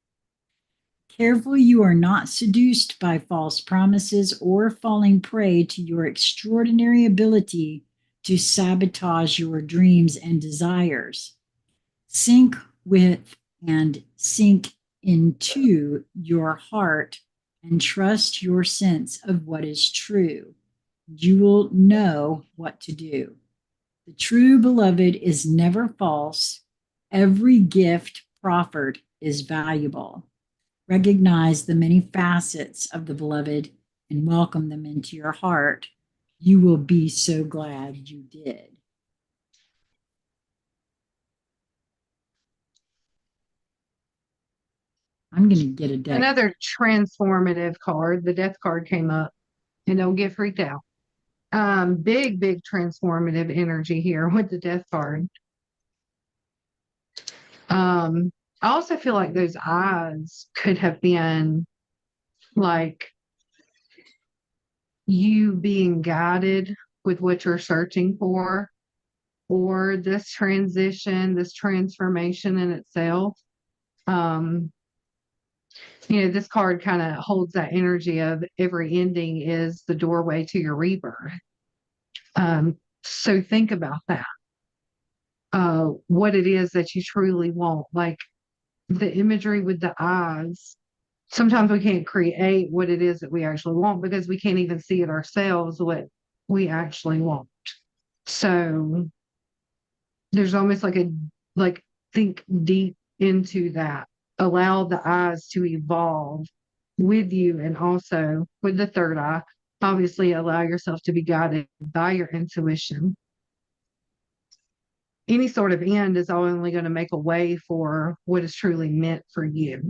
Careful you are not seduced by false promises or falling prey to your extraordinary ability to sabotage your dreams and desires. Sink with and sink into your heart and trust your sense of what is true. You will know what to do. The true beloved is never false. Every gift proffered is valuable. Recognize the many facets of the beloved and welcome them into your heart. You will be so glad you did. I'm going to get a deck. Another transformative card. The death card came up, and don't get freaked out. Big transformative energy here with the death card. Um, I also feel like those eyes could have been like you being guided with what you're searching for, or this transition, this transformation in itself. Um, this card kind of holds that energy of every ending is the doorway to your rebirth. So think about that. What it is that you truly want. Like the imagery with the eyes. Sometimes we can't create what it is that we actually want because we can't even see it ourselves what we actually want. So there's almost like think deep into that. Allow the eyes to evolve with you, and also with the third eye, obviously allow yourself to be guided by your intuition. Any sort of end is only going to make a way for what is truly meant for you.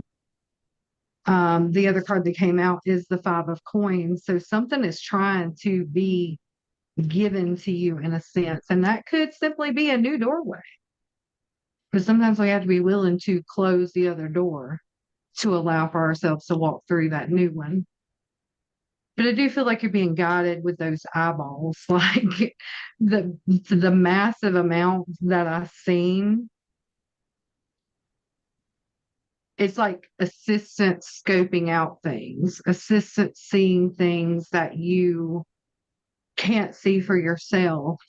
The other card that came out is the Five of Coins. So something is trying to be given to you in a sense, and that could simply be a new doorway. But sometimes we have to be willing to close the other door to allow for ourselves to walk through that new one. But I do feel like you're being guided with those eyeballs, like the massive amount that I've seen. It's like assistant scoping out things, assistant seeing things that you can't see for yourself,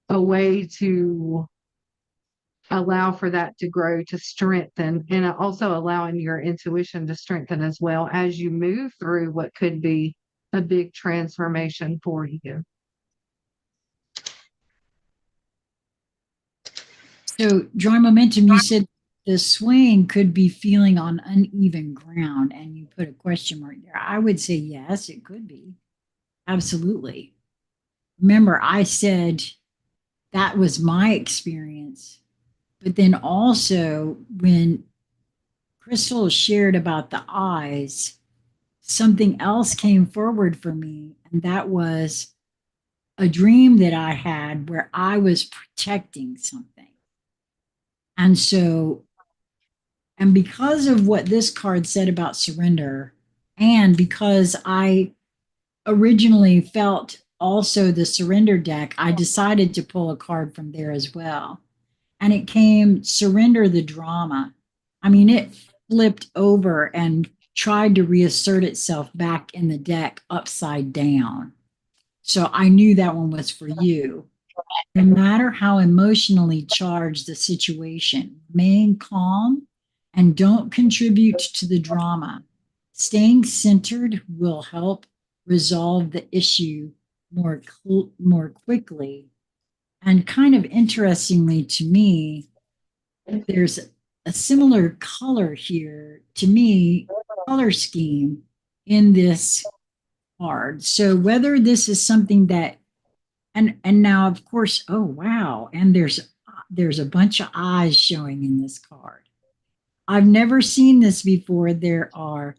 a way to allow for that to grow, to strengthen, and also allowing your intuition to strengthen as well as you move through what could be a big transformation for you. So, drawing momentum, you said the swing could be feeling on uneven ground, and you put a question mark there. I would say yes, it could be. Absolutely. Remember, I said that was my experience. But then also, when Crystal shared about the eyes, something else came forward for me, and that was a dream that I had where I was protecting something. And so, and because of what this card said about surrender, and because I originally felt also the surrender deck, I decided to pull a card from there as well. And it came surrender the drama. I mean, it flipped over and tried to reassert itself back in the deck upside down. So I knew that one was for you. No matter how emotionally charged the situation, remain calm and don't contribute to the drama. Staying centered will help resolve the issue more quickly. And kind of interestingly to me, there's a similar color here to me, color scheme in this card. So whether this is something that and now of course, oh wow, and there's a bunch of eyes showing in this card. I've never seen this before. There are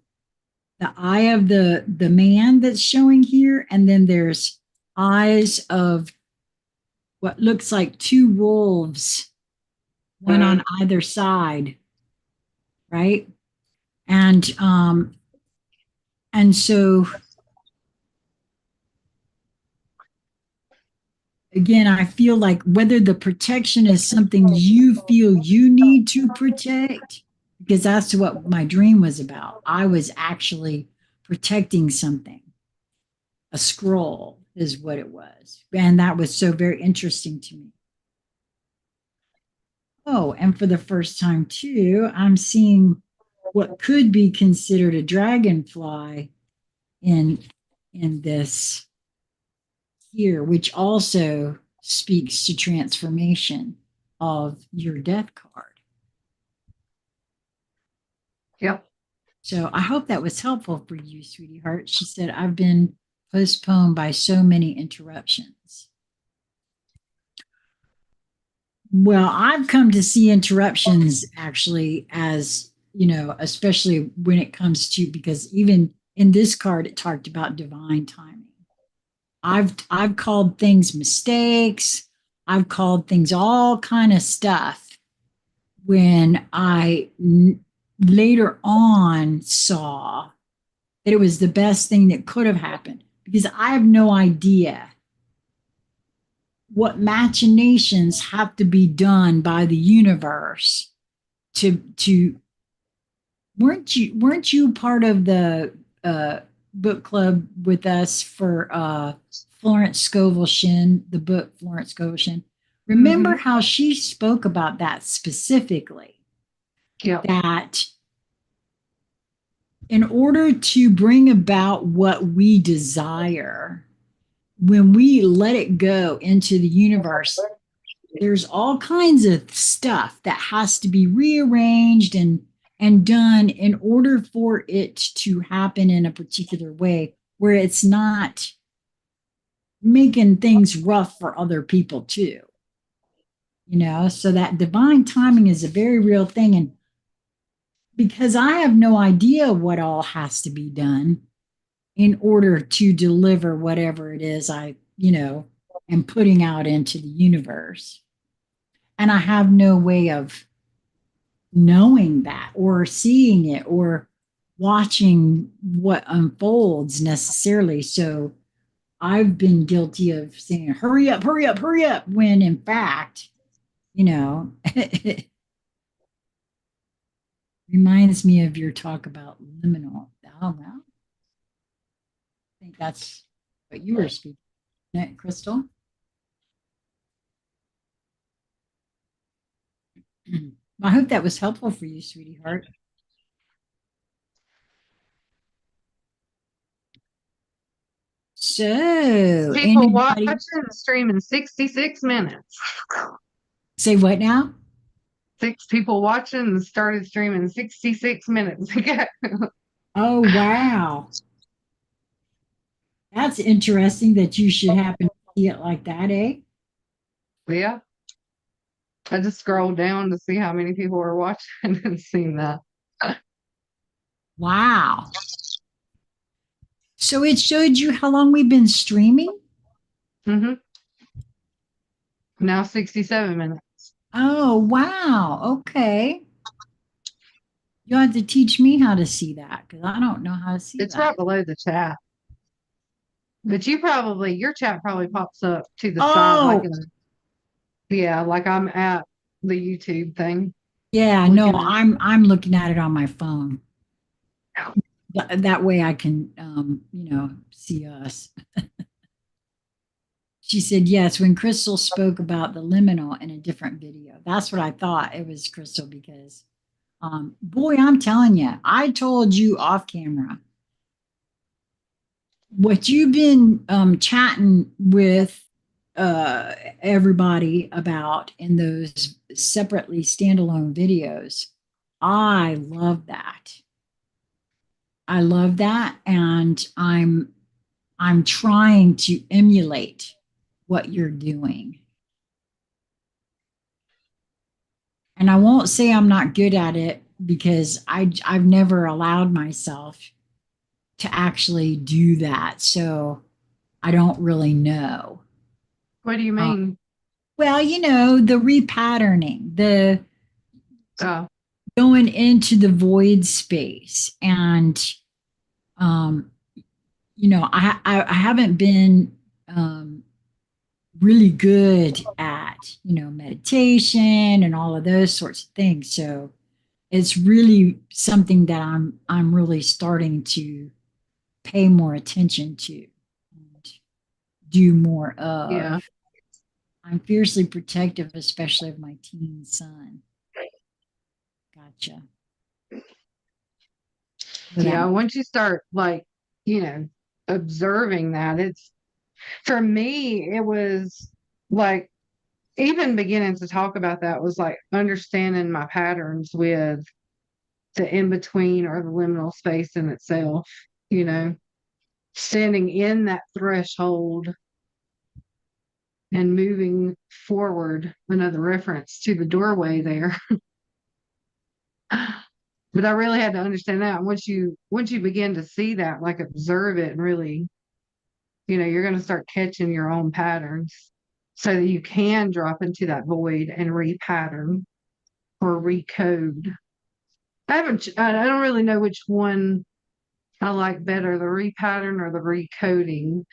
the eye of the man that's showing here, and then there's eyes of what looks like two wolves, one on either side, right? And so again, I feel like whether the protection is something you feel you need to protect, because that's what my dream was about. I was actually protecting something. A scroll is what it was. And that was so very interesting to me. Oh, and for the first time too, I'm seeing what could be considered a dragonfly in this here, which also speaks to transformation of your death card. Yep. So I hope that was helpful for you, sweetie heart. She said, I've been postponed by so many interruptions. Well, I've come to see interruptions actually as, especially when it comes to, because even in this card, it talked about divine timing. I've called things mistakes. I've called things all kind of stuff when later on saw that it was the best thing that could have happened, because I have no idea what machinations have to be done by the universe to weren't you part of the book club with us for Florence Scovel Shinn, the book Florence Scovel Shinn? Remember Hmm. how she spoke about that specifically, Yep. that in order to bring about what we desire, when we let it go into the universe, there's all kinds of stuff that has to be rearranged and done in order for it to happen in a particular way where it's not making things rough for other people too. So that divine timing is a very real thing. And because I have no idea what all has to be done in order to deliver whatever it is I am putting out into the universe. And I have no way of knowing that or seeing it or watching what unfolds necessarily. So I've been guilty of saying, hurry up, hurry up, hurry up, when in fact, it reminds me of your talk about liminal. Oh, well, I think that's what you were speaking, isn't it, Crystal? I hope that was helpful for you, sweetie heart. So, People watching anybody the stream in 66 minutes. say what now? 6 people watching and started streaming 66 minutes ago. Oh, wow. That's interesting that you should happen to see it like that, eh? Yeah. I just scrolled down to see how many people were watching and seen that. Wow. So it showed you how long we've been streaming? Hmm. Now 67 minutes. Oh, wow. Okay. You have to teach me how to see that because I don't know how to see It's that. right below the chat. But your chat probably pops up to the side Oh, yeah, like I'm at the YouTube thing yeah, no, looking at. I'm looking at it on my phone. That way I can see us. She said yes when Crystal spoke about the liminal in a different video. That's what I thought it was, Crystal, because boy, I'm telling you, I told you off camera what you've been chatting with everybody about in those separately standalone videos. I love that. I love that, and I'm trying to emulate what you're doing. And I won't say I'm not good at it because I've never allowed myself to actually do that. So I don't really know. What do you Uh, mean? well, the repatterning, the Oh, going into the void space. And, um, I haven't been really good at, meditation and all of those sorts of things. So it's really something that I'm really starting to pay more attention to and do more yeah. of. I'm fiercely protective, especially of my teen son. Gotcha. So that Yeah. Once you start you know, observing that, for me, it was like even beginning to talk about that was like understanding my patterns with the in between or the liminal space in itself, you know, standing in that threshold and moving forward. Another reference to the doorway there. But I really had to understand that. Once you begin to see that, like observe it and really, you're going to start catching your own patterns so that you can drop into that void and repattern. or recode. I don't really know which one I like better, the repattern or the recoding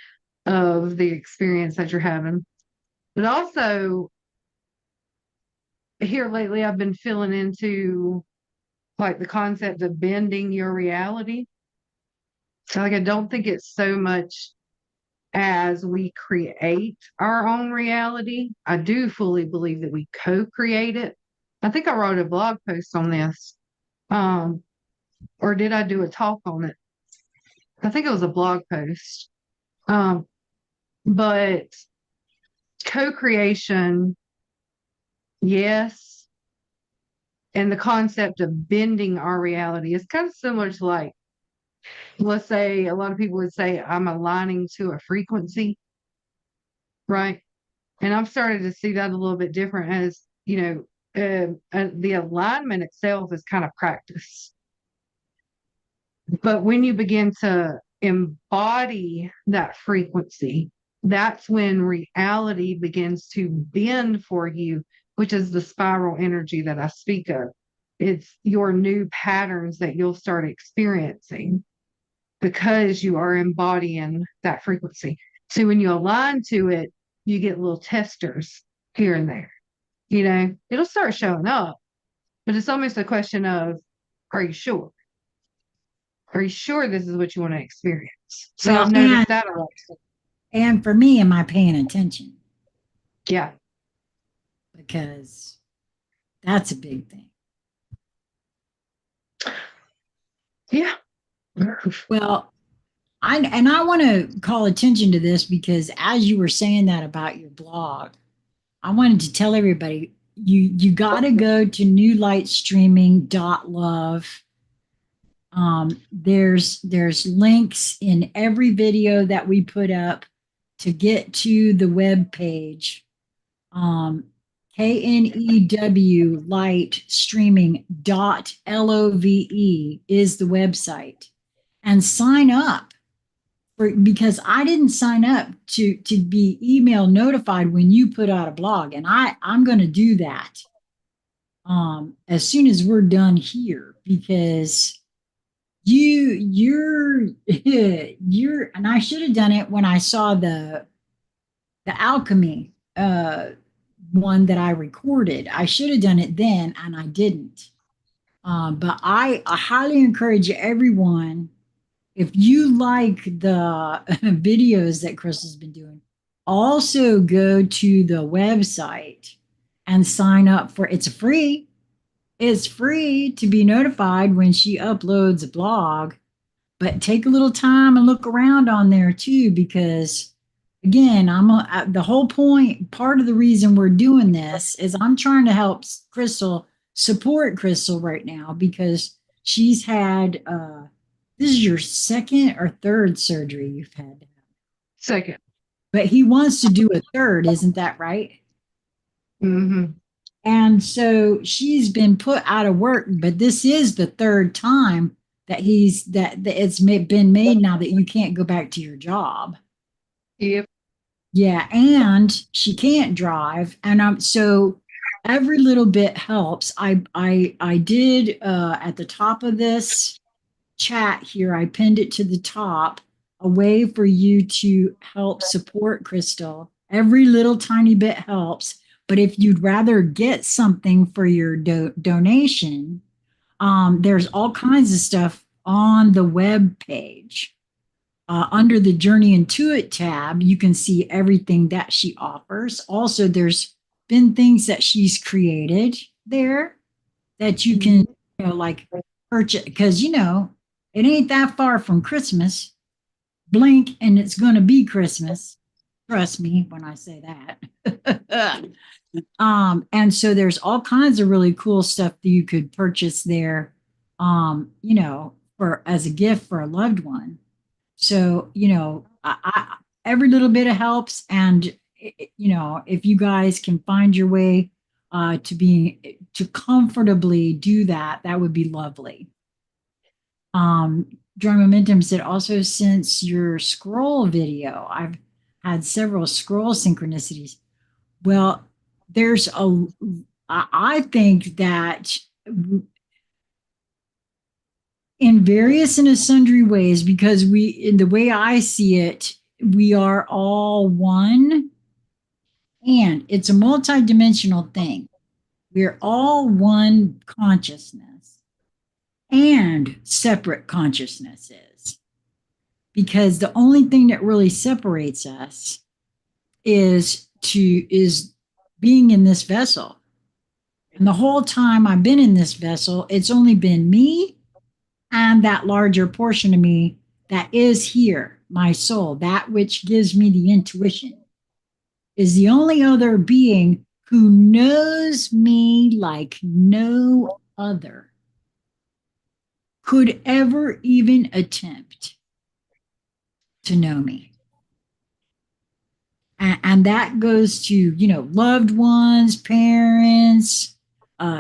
of the experience that you're having. But also, here lately, I've been feeling into like the concept of bending your reality. So, like, I don't think it's so much as we create our own reality. I do fully believe that we co-create it. I think I wrote a blog post on this. Um, or did I do a talk on it? I think it was a blog post. Um, but co-creation, yes. And the concept of bending our reality is kind of similar to like, let's say a lot of people would say, I'm aligning to a frequency, right? And I've started to see that a little bit different as, the alignment itself is kind of practice. But when you begin to embody that frequency, that's when reality begins to bend for you, which is the spiral energy that I speak of. It's your new patterns that you'll start experiencing because you are embodying that frequency. So when you align to it, you get little testers here and there. It'll start showing up, but it's almost a question of, are you sure? Are you sure this is what you want to experience? So Well, I've noticed that a lot. and for me, am I paying attention? Yeah. Because that's a big thing. Yeah. Well, I want to call attention to this because as you were saying that about your blog, I wanted to tell everybody you got to go to knewlightstreaminglove. There's links in every video that we put up to get to the web page. KNEW light streaming.love is the website, and sign up because I didn't sign up to be email notified when you put out a blog, and I'm going to do that as soon as we're done here because you're you're and I should have done it when I saw the alchemy one that I recorded. I should have done it then and I didn't. But I highly encourage everyone, if you like the videos that Chris has been doing, also go to the website and sign up for it's free. It's free to be notified when she uploads a blog, but take a little time and look around on there too, because again, the whole point, part of the reason we're doing this is I'm trying to help Crystal support Crystal right now because she's had, this is your second or third surgery you've had. Second. But he wants to do a third, isn't that right? Mm-hmm. And so she's been put out of work, but this is the third time that that it's been made now that you can't go back to your job. Yep. Yeah, and she can't drive, and so every little bit helps. I did at the top of this chat here. I pinned it to the top, a way for you to help support Crystal. Every little tiny bit helps. But if you'd rather get something for your donation, there's all kinds of stuff on the web page. Under the Journey into It tab, you can see everything that she offers. Also, there's been things that she's created there that you can, like purchase because it ain't that far from Christmas. Blink and it's going to be Christmas. Trust me when I say that. And so there's all kinds of really cool stuff that you could purchase there, for as a gift for a loved one. So, every little bit of helps. And, if you guys can find your way to comfortably do that, that would be lovely. Dry Momentum said also since your scroll video, I've had several scroll synchronicities. Well, there's I think that in various and sundry ways, because in the way I see it, we are all one, and it's a multidimensional thing. We're all one consciousness and separate consciousnesses, because the only thing that really separates us is being in this vessel. And the whole time I've been in this vessel, it's only been me and that larger portion of me that is here, my soul, that which gives me the intuition, is the only other being who knows me like no other could ever even attempt to know me. And that goes to, loved ones, parents,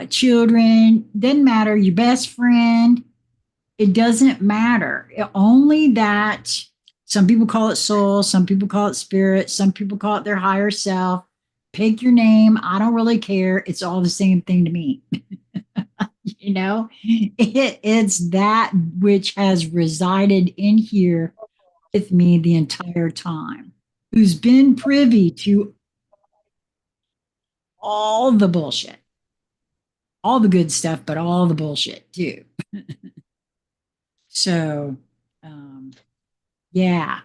children, doesn't matter, your best friend, it doesn't matter. Only that some people call it soul, some people call it spirit, some people call it their higher self. Pick your name. I don't really care. It's all the same thing to me. It's that which has resided in here with me the entire time, who's been privy to all the bullshit, all the good stuff, but all the bullshit too. So, um, yeah,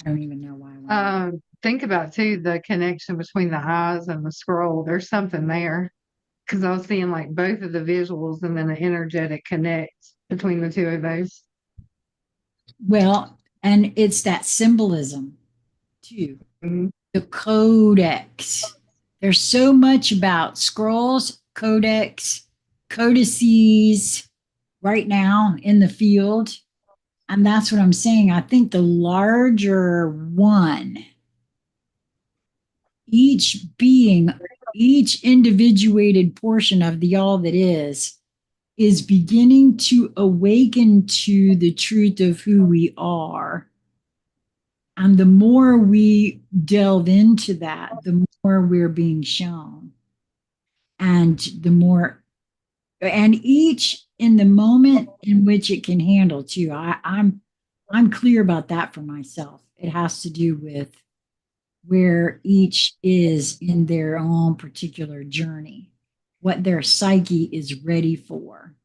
I don't even know why I went on. Think about too the connection between the eyes and the scroll. There's something there because I was seeing like both of the visuals and then an energetic connect between the two of those. Well, and it's that symbolism too. Mhm. The codex. There's so much about scrolls, codex, codices right now in the field. And that's what I'm saying. I think the larger one, each being, each individuated portion of the all that is beginning to awaken to the truth of who we are. And the more we delve into that, the more we're being shown. And the more, and each in the moment in which it can handle too. I'm clear about that for myself. It has to do with where each is in their own particular journey, what their psyche is ready for.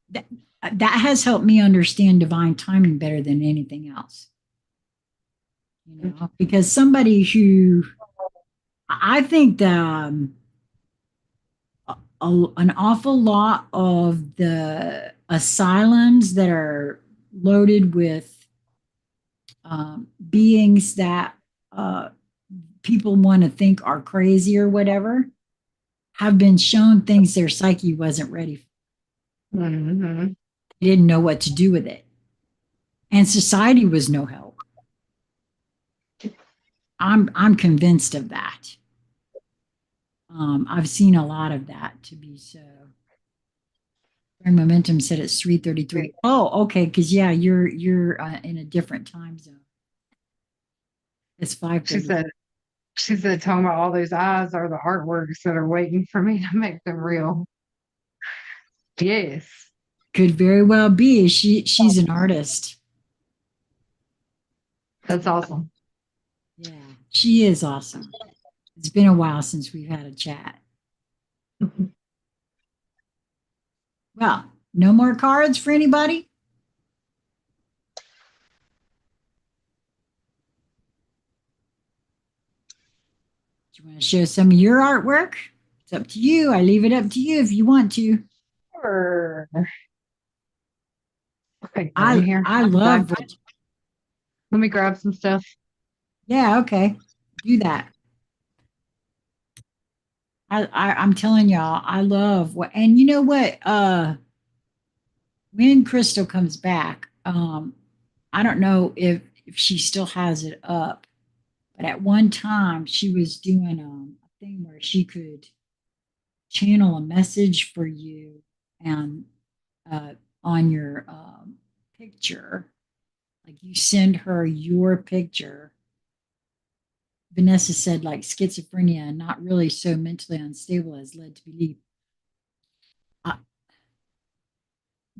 That, that has helped me understand divine timing better than anything else. Because somebody who I think an awful lot of the asylums that are loaded with beings that people want to think are crazy or whatever have been shown things their psyche wasn't ready for. Mm-hmm. They didn't know what to do with it. And society was no help. I'm convinced of that. I've seen a lot of that to be so. Momentum said it's 3:33. Oh, okay, because yeah, you're in a different time zone. It's 5:30. She said, talking about all those eyes are the artworks that are waiting for me to make them real. Yes. Could very well be. She's an artist. That's awesome. Yeah, she is awesome. It's been a while since we've had a chat. Well, no more cards for anybody? Do you want to show some of your artwork? It's up to you. I leave it up to you if you want to. Sure. Okay, I here. I love what. Let me grab some stuff. Yeah, okay. Do that. I'm telling y'all, I love what, and you know what? When Crystal comes back, I don't know if she still has it up, but at one time she was doing a thing where she could channel a message for you and on your picture, like you send her your picture Vanessa said, like schizophrenia and not really so mentally unstable as led to believe. Uh,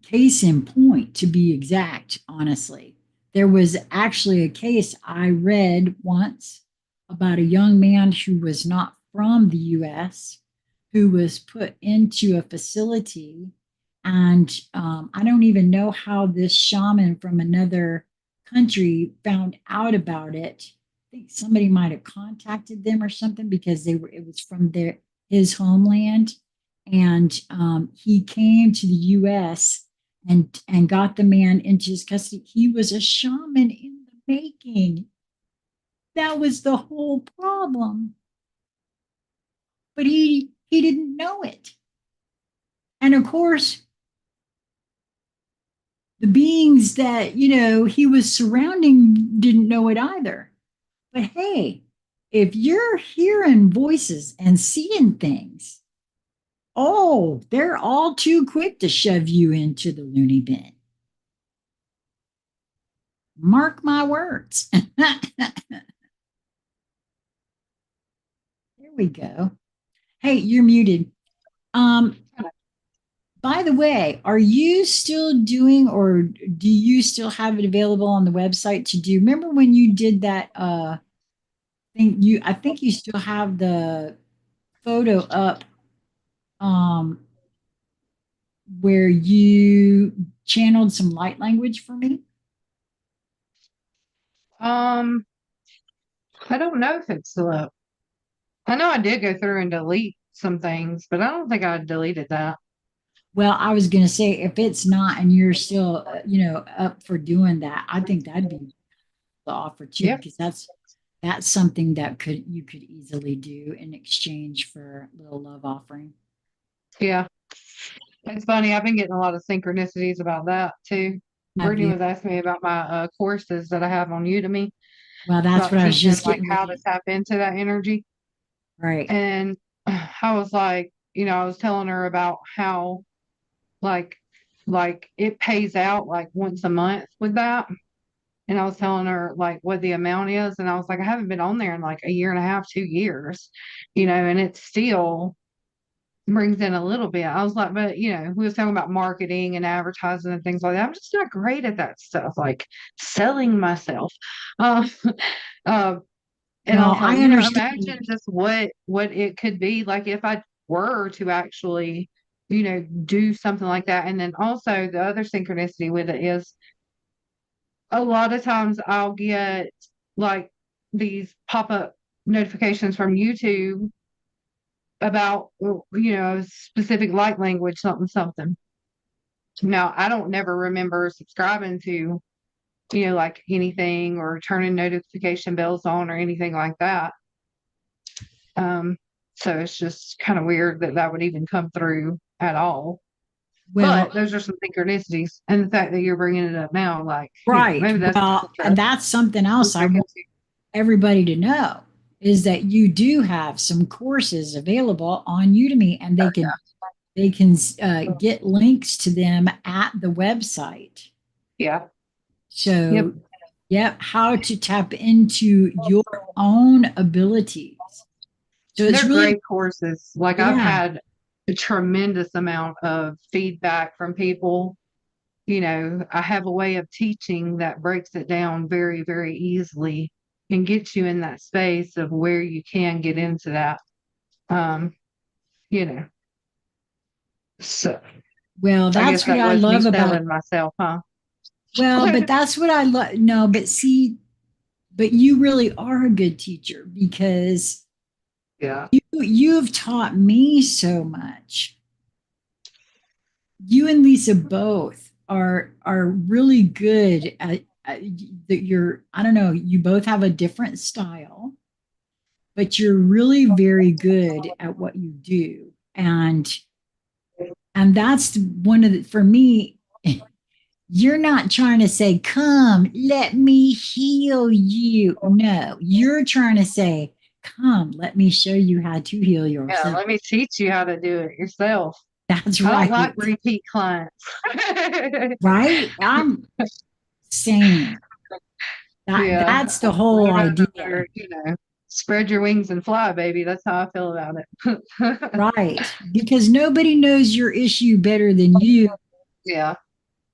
Case in point, to be exact, honestly, there was actually a case I read once about a young man who was not from the US who was put into a facility. And I don't even know how this shaman from another country found out about it. I think somebody might have contacted them or something because it was from his homeland. And he came to the US and got the man into his custody. He was a shaman in the making. That was the whole problem. But he didn't know it. And of course, the beings that, he was surrounding didn't know it either. But hey, if you're hearing voices and seeing things, oh, they're all too quick to shove you into the loony bin. Mark my words. There we go. Hey, you're muted. Um, by the way, are you still doing, or do you still have it available on the website to do? Remember when you did that thing? I think you still have the photo up where you channeled some light language for me. Um, I don't know if it's still up. I know I did go through and delete some things, but I don't think I deleted that. Well, I was going to say if it's not and you're still, up for doing that, I think that'd be the offer too, Yeah, because that's something that you could easily do in exchange for a little love offering. yeah. It's funny. I've been getting a lot of synchronicities about that too. Have Brittany you? was asking me about my courses that I have on Udemy Well, that's about what I was teaching just like getting how to ready. tap into that energy. Right. And I was like, I was telling her about how like it pays out like once a month with that. And I was telling her like what the amount is. And I was like, I haven't been on there in like a year and a half, 2 years, and it still brings in a little bit. I was like, but we was talking about marketing and advertising and things like that. I'm just not great at that stuff, like selling myself. Uh, uh, and I Well, was like, I imagine understand. just what it could be like if I were to actually, do something like that. And then also the other synchronicity with it is a lot of times I'll get like these pop-up notifications from YouTube about, a specific light language, something, something. Now, I don't never remember subscribing to, like anything or turning notification bells on or anything like that. Um, so it's just kind of weird that that would even come through at all. Well, But those are some synchronicities. And the fact that you're bringing it up now, like, right. maybe that's Well, and that's something else I look want into. everybody to know is that you do have some courses available on Udemy, and they can get links to them at the website. Yeah. Yep. So, yeah, how to tap into your own abilities. So it's They're really, great courses. Like I've yeah. had a tremendous amount of feedback from people. I have a way of teaching that breaks it down very, very easily and gets you in that space of where you can get into that. Um, you know, so Well, I guess that's what that I was me love about. selling myself, huh? Well, but that's what I love. No, but see, but you really are a good teacher because Yeah. you've taught me so much. You and Lisa both are really good at that. You're, I don't know, you both have a different style, but you're really very good at what you do. And that's one of the, for me, you're not trying to say, come, let me heal you. No, you're trying to say, come, let me show you how to heal Yeah, yourself. let me teach you how to do it yourself. That's I don't right. like repeat clients. Right? I'm same. Yeah, That's the I whole don't idea. know, Spread your wings and fly, baby. That's how I feel about it. Right. Because nobody knows your issue better than Yeah.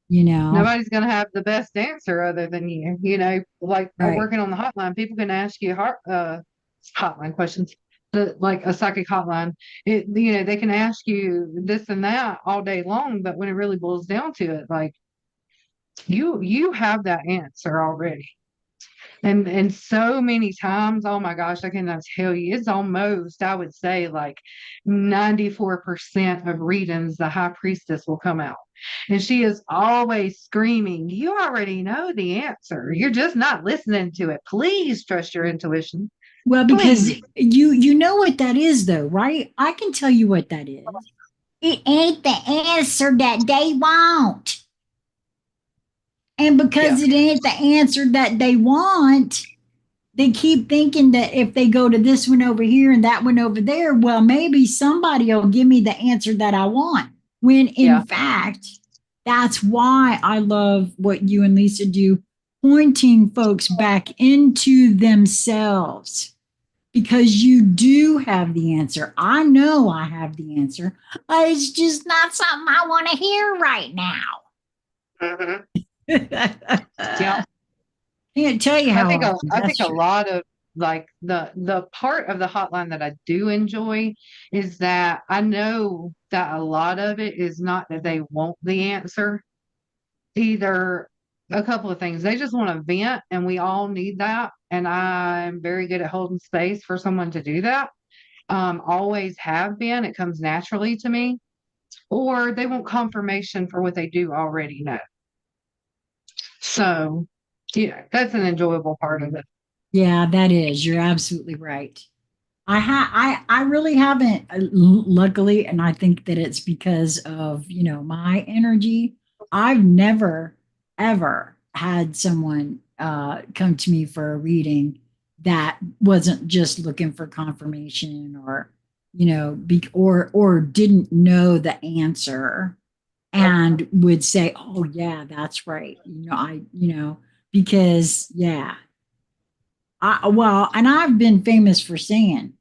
you know. Nobody's going to have the best answer other than you. Like Right. working on the hotline, people can ask you hotline questions, like a psychic hotline. They can ask you this and that all day long, but when it really boils down to it, like you have that answer already. And so many times, oh my gosh, I cannot tell you, it's almost, I would say, like 94% of readings, the high priestess will come out. And she is always screaming, you already know the answer. You're just not listening to it. Please trust your intuition. Well, because Please. you know what that is though, right? I can tell you what that is. It ain't the answer that they want. And Yeah. because it ain't the answer that they want, they keep thinking that if they go to this one over here and that one over there, well, maybe somebody will give me the answer that I want. When in Yeah. fact, that's why I love what you and Lisa do, pointing folks back into themselves because you do have the answer. I know I have the answer. It's just not something I want to hear right Mhm. Yeah. now. Can't tell you how often I think that's a true. lot of like the part of the hotline that I do enjoy is that I know that a lot of it is not that they want the answer. Either a couple of things. They just want to vent and we all need that. And I'm very good at holding space for someone to do that. Always have been. It comes naturally to me. Or they want confirmation for what they do already know. So, yeah, that's an enjoyable part of it. Yeah, that is. You're absolutely right. I really haven't luckily, and I think that it's because of, my energy. I've never ever had someone come to me for a reading that wasn't just looking for confirmation or, or didn't know the answer and would say, "Oh yeah, that's right." Because yeah, and I've been famous for saying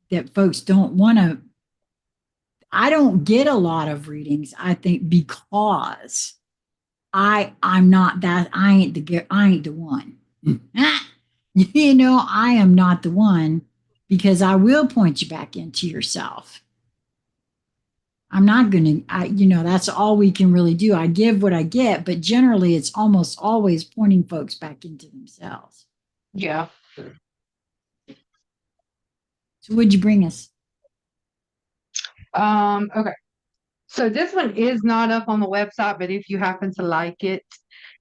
that folks don't want to. I don't get a lot of readings. I think because I'm not that. I ain't the one. I am not the one because I will point you back into yourself. I'm not going to. That's all we can really do. I give what I get, but generally, it's almost always pointing folks back into themselves. Yeah. So, would you bring us? Okay. So this one is not up on the website, but if you happen to like it,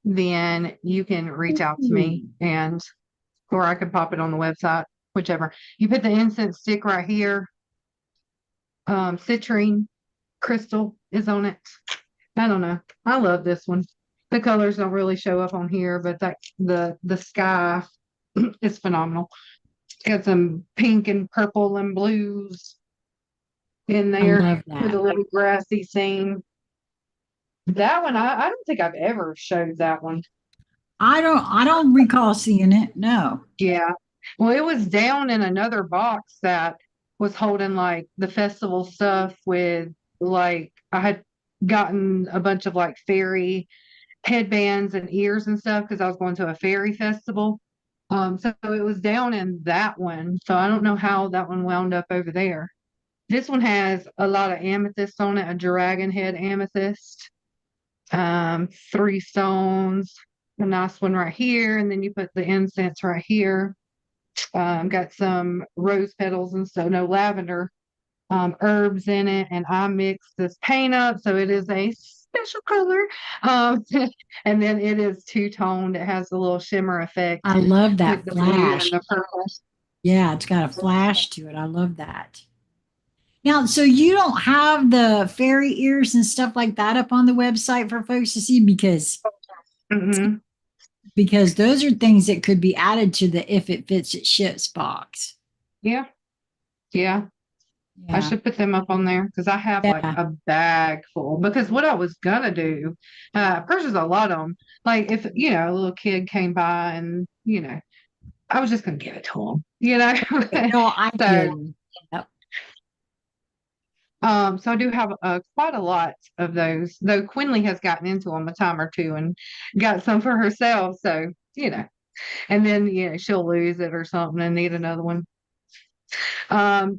then you can reach out to me Ooh, or I could pop it on the website, whichever. You put the incense stick right here. Citrine crystal is on it. I don't know. I love this one. The colors don't really show up on here, but the sky is phenomenal. It's got some pink and purple and blues in I there love with that. a little grassy scene. That one, I don't think I've ever showed that one. I don't recall seeing it. No. Yeah. Well, it was down in another box that was holding like the festival stuff with like I had gotten a bunch of like fairy headbands and ears and stuff because I was going to a fairy festival. So it was down in that one. So I don't know how that one wound up over there. This one has a lot of amethyst on it, a dragon head amethyst, three stones, a nice one right here, and then you put the incense right here. Got some rose petals and so no lavender herbs in it, and I mixed this paint up so it is a special color. Um, and then it is two-toned. It has a little shimmer effect I love with that the blue and flash. the purple. Yeah, it's got a flash to it. I love that. Now, so you don't have the fairy ears and stuff like that up on the website for folks to see Hmm. because those are things that could be added to the if it fits it ships box. Yeah, yeah. I Yeah. should put them up on there because I have like Yeah. a bag full. Because what I was gonna do, purchase a lot of them. Like if a little kid came by and I was just going to give it to them, you know? No, I So, get it. Yep. so I do have quite a lot of those, though Quinley has gotten into them a time or two and got some for herself. So, and then, she'll lose it or something and need another one.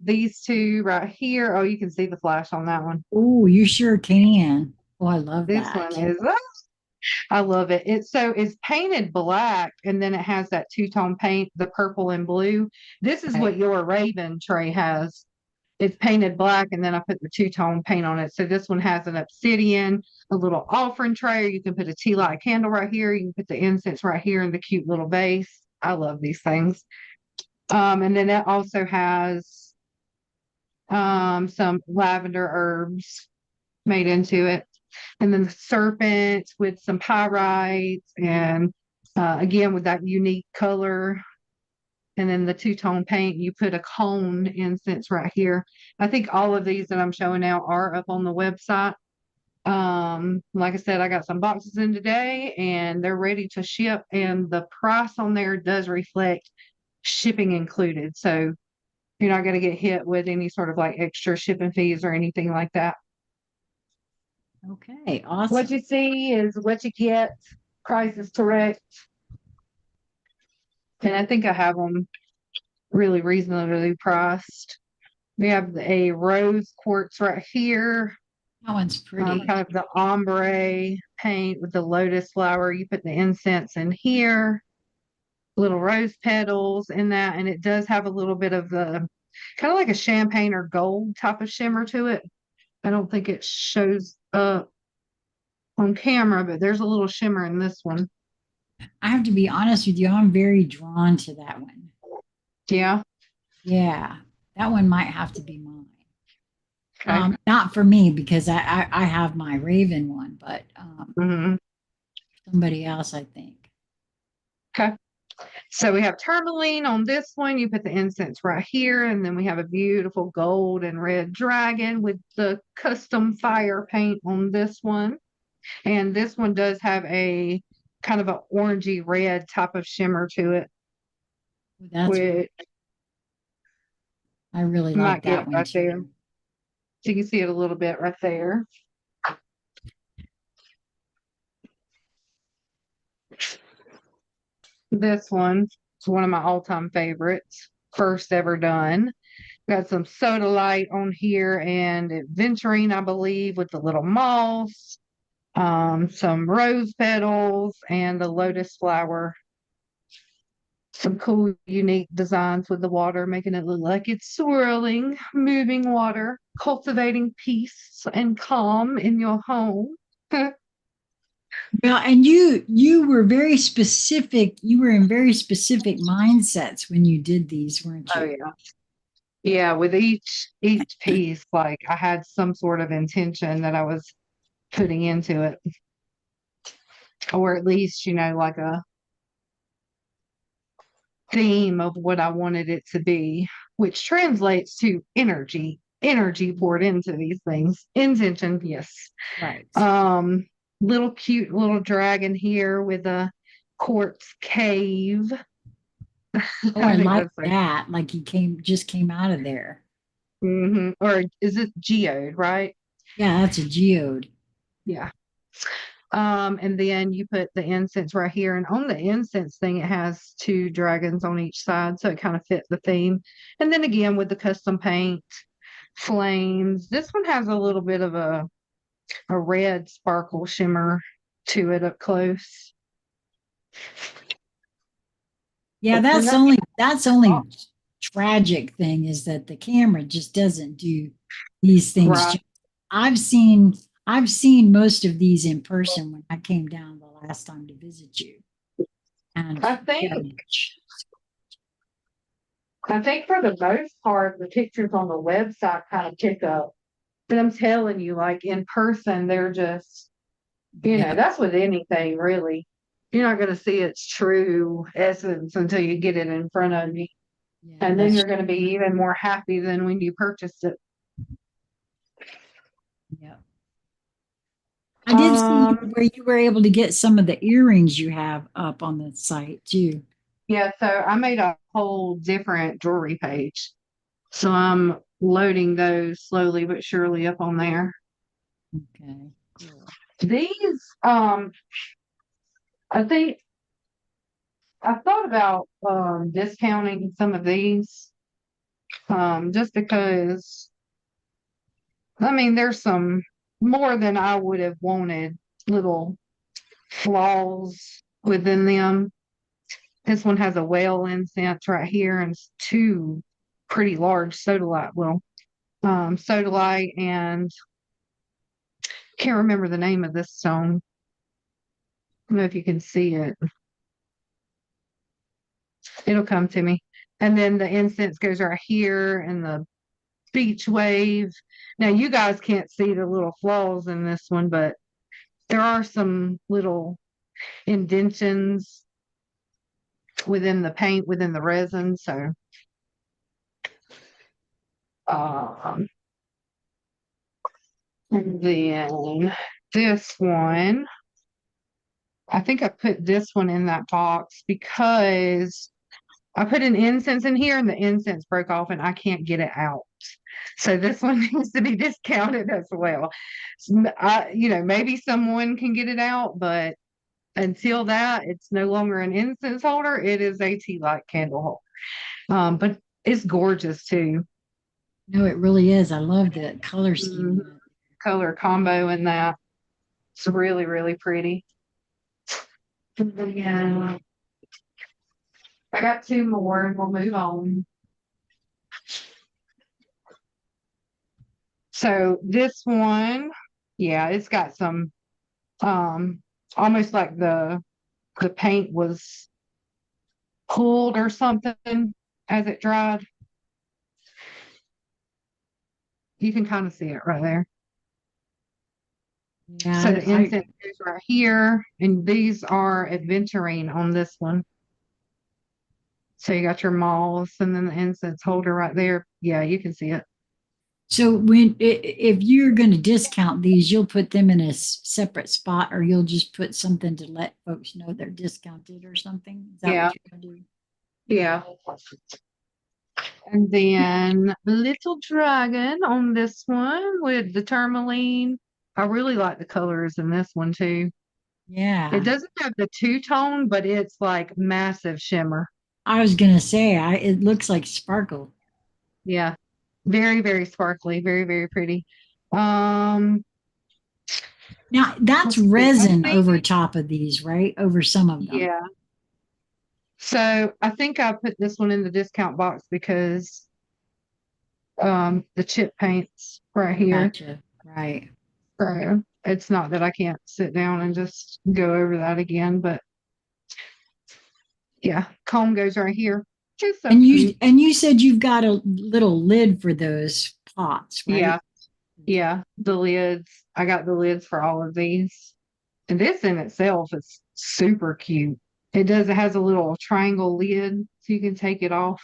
These two right here. Oh, you can see the flash on that one. Oh, you sure can. Oh, I love This one that. is, I love it. It's painted black and then it has that two-tone paint, the purple and blue. This is Right. what your Raven tray has. It's painted black and then I put the two-tone paint on it. So this one has an obsidian, a little offering tray. You can put a tea light candle right here. You can put the incense right here in the cute little vase. I love these things. And then it also has some lavender herbs made into it. And then the serpent with some pyrites and again with that unique color. And then the two-tone paint, you put a cone incense right here. I think all of these that I'm showing now are up on the website. Like I said, I got some boxes in today and they're ready to ship. And the price on there does reflect shipping included. So you're not going to get hit with any sort of like extra shipping fees or anything like that. Okay, What awesome. you see is what you get. Price is correct. And I think I have them really reasonably priced. We have a rose quartz right here, That one's pretty. kind of the ombre paint with the lotus flower. You put the incense in here, little rose petals in that, and it does have a little bit of the kind of like a champagne or gold type of shimmer to it. I don't think it shows up on camera, but there's a little shimmer in this one. I have to be honest with you, I'm very drawn to that one. Yeah. Yeah, that one might have to be mine. Okay. Not for me because I have my Raven one, but Hmm. somebody else, I think. Okay. So we have tourmaline on this one. You put the incense right here, and then we have a beautiful gold and red dragon with the custom fire paint on this one. And this one does have a kind of an orangey red type of shimmer to it, That's which I really you like might that get one right there. too. So you can see it a little bit right there. This one is one of my all-time favorites, first ever done. Got some soda light on here and aventurine, I believe, with the little moss, some rose petals, and the lotus flower. Some cool, unique designs with the water, making it look like it's swirling, moving water, cultivating peace and calm in your home. Well, and you were very specific. You were in very specific mindsets when you did these, weren't Oh you? yeah. Yeah, with each piece, like I had some sort of intention that I was putting into it, or at least, like a theme of what I wanted it to be, which translates to energy poured into these things. Intention, yes. Right. Um, little cute little dragon here with a quartz cave. Oh, I I think like that's like, that. Like he just came out of there. or is it geode, right? Yeah, that's a geode. Yeah. And then you put the incense right here, and on the incense thing, it has two dragons on each side, so it kind of fits the theme. And then again with the custom paint, flames. This one has a little bit of a red sparkle shimmer to it up close. Yeah, And that's only tragic thing is that the camera just doesn't do these things. right. I've seen most of these in person when I came down the last time to visit you, and I yeah, think I think for the most part, the pictures on the website kind of pick up. But I'm telling you, like in person, they're just, yeah, that's with anything really. You're not going to see its true essence until you get it in front of you. yeah, And then that's you're going to be even more happy than when you purchased it. yeah. I did see Um, where you were able to get some of the earrings you have up on the site too. Yeah, so I made a whole different jewelry page. So I'm loading those slowly but surely up on there. Okay, cool. These, I think I thought about discounting some of these, just because I mean there's some more than I would have wanted little flaws within them. This one has a whale incense right here and it's two pretty large sodalite. Well, sodalite and can't remember the name of this stone. I don't know if you can see it. It'll come to me. And then the incense goes right here and the beach wave. Now you guys can't see the little flaws in this one, but there are some little indentions within the paint, within the resin. So um and then this one, I think I put this one in that box because I put an incense in here and the incense broke off and I can't get it out. So this one needs to be discounted as well. Maybe someone can get it out, but until that, it's no longer an incense holder. It is a tea light candle holder. But it's gorgeous too. No, it really is. I love the color scheme Mhm. on it. Color combo in that. It's really, really pretty. And I got two more and we'll move on. So this one, yeah, it's got some um almost like the paint was pulled or something as it dried. You can kind of see it right there. So Yeah, the incense goes right here, and these are adventuring on this one. So you got your moss and then the incense holder right there. Yeah, you can see it. so if you're going to discount these, you'll put them in a separate spot, or you'll just put something to let folks know they're discounted or something. Is that Yeah, what you're going to do? yeah. And then little dragon on this one with the tourmaline. I really like the colors in this one too. It Yeah, doesn't have the two-tone, but it's like massive shimmer. I was going to say, it looks like sparkle. Yeah. Very, very sparkly, very, very pretty. Um, Now that's let's see. I resin think, over top of these, right? Over some of them. yeah. So I think I put this one in the discount box because the chip paint's right here. Gotcha. Right. So it's not that I can't sit down and just go over that again, but yeah, comb goes right here. Just so cute. And you said you've got a little lid for those pots, right? Yeah, yeah. The lids. I got the lids for all of these. And this in itself is super cute. It has a little triangle lid so you can take it off.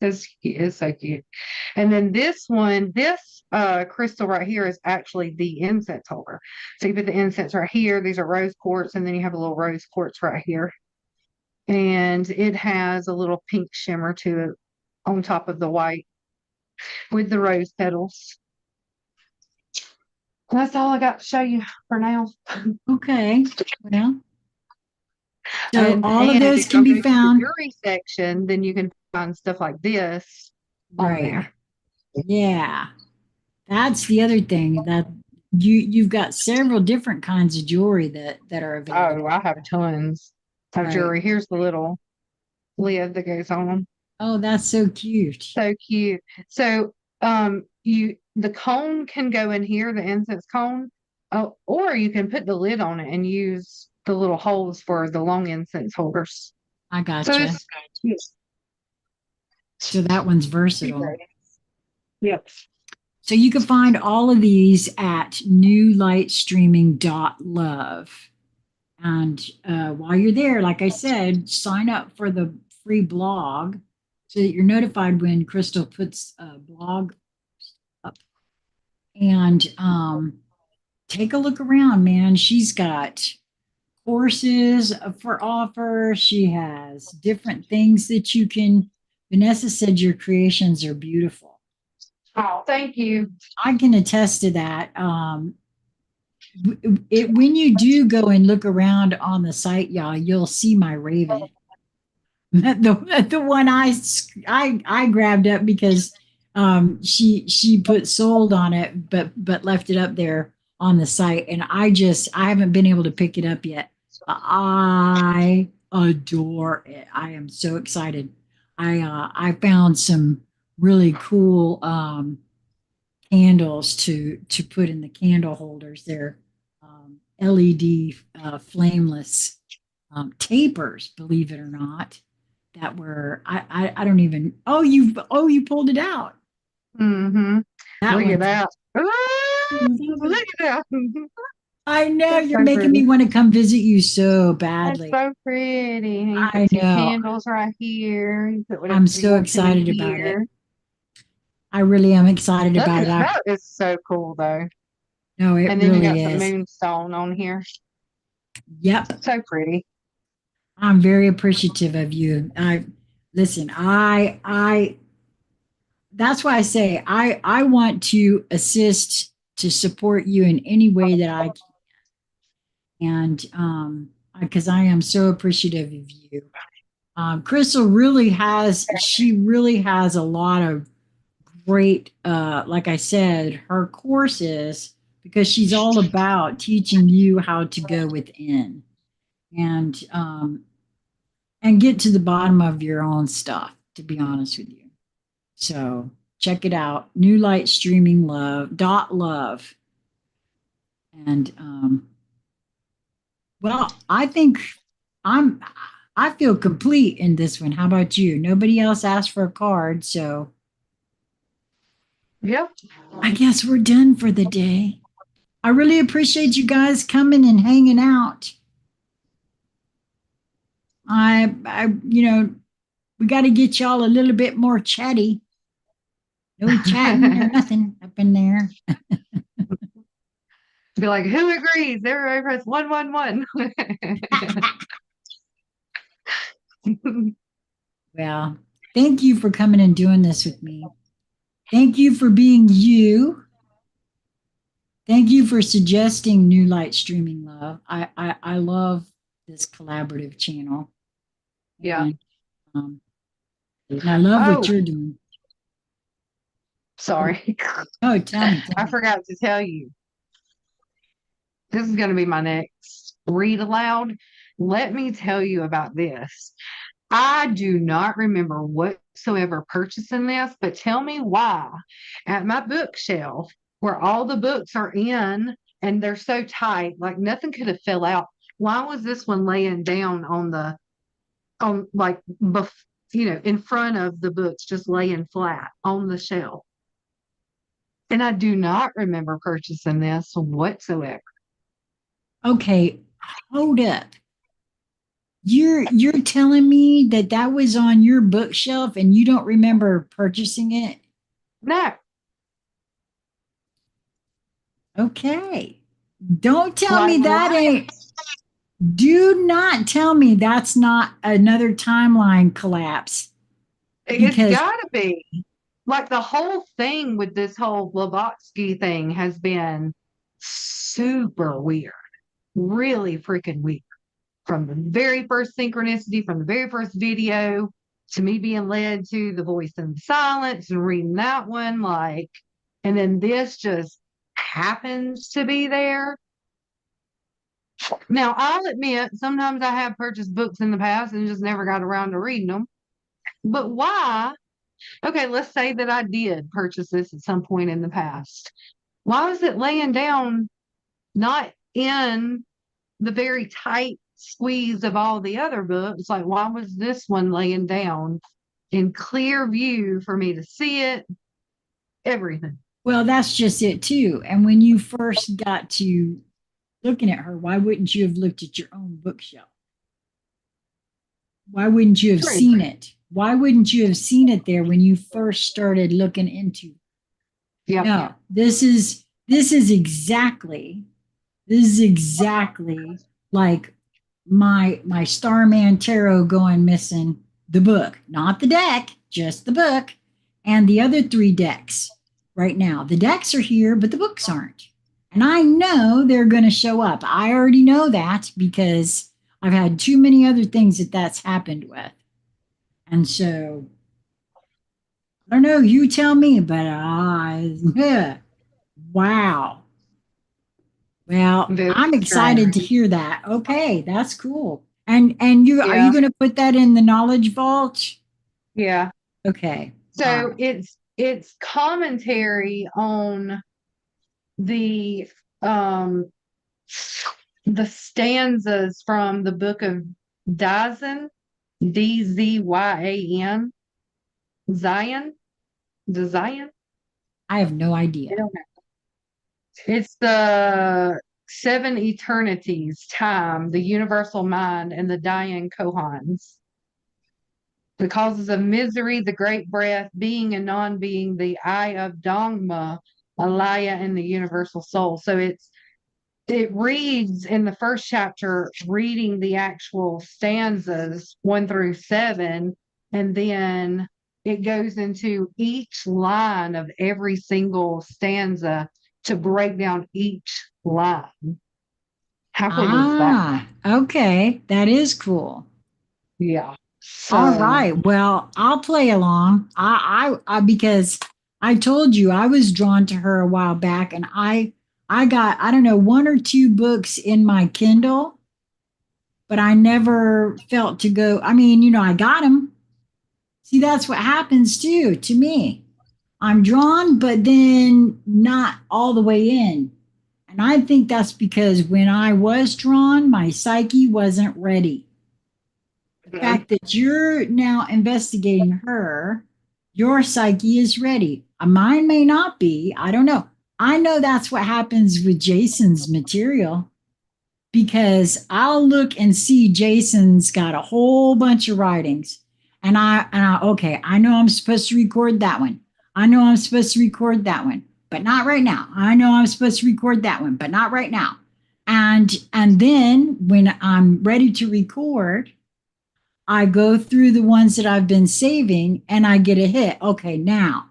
That's cute. It's so cute. And then this one, this crystal right here is actually the incense holder. So you put the incense right here. These are rose quartz, and then you have a little rose quartz right here. And it has a little pink shimmer to it on top of the white with the rose petals. That's all I got to show you for now. Okay. Well, so all of And those if can y'all go be to the found. jewelry section, then you can find stuff like this on Right. there. Yeah. That's the other thing that you've got several different kinds of jewelry that are Oh, available I have there. tons of Right. jewelry. Here's the little lid that goes on them. Oh, that's so cute. So cute. So the cone can go in here, the incense cone, or you can put the lid on it and use the little holes for the long incense holders. I So gotcha. it's So that one's versatile. yep. So you can find all of these at knewlightstreaming.love. And while you're there, like I said, sign up for the free blog so that you're notified when Crystal puts a blog up. And take a look around, man. She's got courses for offer. She has different things that you can. Vanessa said your creations are beautiful. Oh, thank you. I can attest to that. When you do go and look around on the site, y'all, you'll see my raven. The one I grabbed up because she put sold on it, but left it up there on the site, and I haven't been able to pick it up yet. But I adore it. I am so excited. I found some really cool candles to put in the candle holders. They're LED flameless tapers, believe it or not, that were I don't even you pulled it out. Mm-hmm. That Look at one. that. Look at that. I know That's you're so making me pretty. want to come visit you so That's badly. so pretty. And you I put two know. candles right here. You put whatever I'm you so want to in excited about it. here. I really am excited about it. That is so cool though. No, it And then you got really some is. moonstone on here. Yep. So pretty. I'm very appreciative of you. I listen, I that's why I say I want to assist to support you in any way that I can. And because I am so appreciative of you. Crystal she really has a lot of great, like I said, her courses, because she's all about teaching you how to go within and get to the bottom of your own stuff, to be honest with you. So check it out, knewlightstreaminglove.love. And well, I think I'm I feel complete in this one. How about you? Nobody else asked for a card, so Yep. I guess we're done for the day. I really appreciate you guys coming and hanging out. We got to get y'all a little bit more chatty. No chatting or nothing up in there. Be like, who agrees? Everybody press 111. Well, thank you for coming and doing this with me. Thank you for being you. Thank you for suggesting New Light Streaming Love. I love this collaborative channel. Yeah. Um, and I love Oh, what you're doing. sorry. Oh, tell me, tell I me. forgot to tell you. This is going to be my next read aloud. Let me tell you about this. I do not remember whatsoever purchasing this, but tell me why at my bookshelf where all the books are in and they're so tight, like nothing could have fell out. Why was this one laying down on like, in front of the books, just laying flat on the shelf? And I do not remember purchasing this whatsoever. Okay, hold up. You're telling me that that was on your bookshelf and you don't remember purchasing it? No, Okay. Don't tell like me that what? ain't. Do not tell me that's not another timeline collapse, It's because got to be. Like the whole thing with this whole Blavatsky thing has been super weird, really freaking weird. From the very first synchronicity, from the very first video, to me being led to the voice in the silence and reading that one, like, and then this just happens to be there. Now, I'll admit, sometimes I have purchased books in the past and just never got around to reading them. But why? Okay, let's say that I did purchase this at some point in the past. Why was it laying down, not in the very tight squeeze of all the other books? Like, why was this one laying down in clear view for me to see it? Everything. well, that's just it too. And when you first got to looking at her, why wouldn't you have looked at your own bookshelf? Why wouldn't you have True. seen it? Why wouldn't you have seen it there when you first started looking into? Yep. No, this is exactly like my Starman Tarot going missing the book, not the deck, just the book, and the other three decks right now. The decks are here, but the books aren't. And I know they're going to show up. I already know that because I've had too many other things that's happened with. And so I don't know, you tell me, but wow. Well, Very I'm excited to strange. hear that. Okay, that's cool. And you are you Yeah. going to put that in the knowledge vault? Yeah. Okay. So it's commentary on the um the stanzas from the book of Dizyn, Dzyan, Zion, Zion. I have no I idea. don't know. It's the seven eternities, time, the universal mind, and the Dayan Kohans. The causes of misery, the great breath, being and non-being, the eye of Dogma, Alaya, and the universal soul. So it reads in the first chapter, reading the actual stanzas 1 through 7, and then it goes into each line of every single stanza to break down each line. How cool is that? Okay. That is cool. Yeah. All So, right. Well, I'll play along. I because I told you I was drawn to her a while back, and I got I don't know one or two books in my Kindle, but I never felt to go. I mean, I got them. See, that's what happens too to me. I'm drawn, but then not all the way in. And I think that's because when I was drawn, my psyche wasn't ready. The mhm. fact that you're now investigating her, your psyche is ready. Mine may not be. I don't know. I know that's what happens with Jason's material because I'll look and see Jason's got a whole bunch of writings. And I okay, I know I'm supposed to record that one. I know I'm supposed to record that one, but not right now. I know I'm supposed to record that one, but not right now. And then when I'm ready to record, I go through the ones that I've been saving and I get a hit. Okay, now,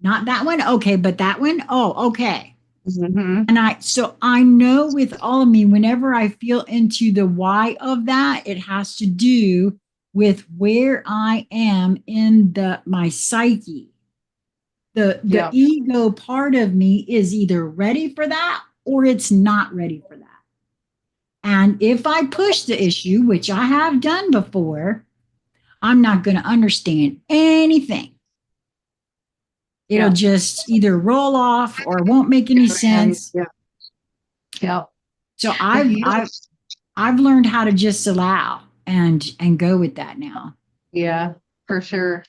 not that one. Okay, but that one. Oh, okay. Mhm. So I know with all of me, whenever I feel into the why of that, it has to do with where I am in the my psyche. The Yeah. ego part of me is either ready for that or it's not ready for that. And if I push the issue, which I have done before, I'm not going to understand anything. It'll Yeah. just either roll off or won't make any And sense. yeah. Yeah. So But I've learned how to just allow and go with that now. yeah, for sure.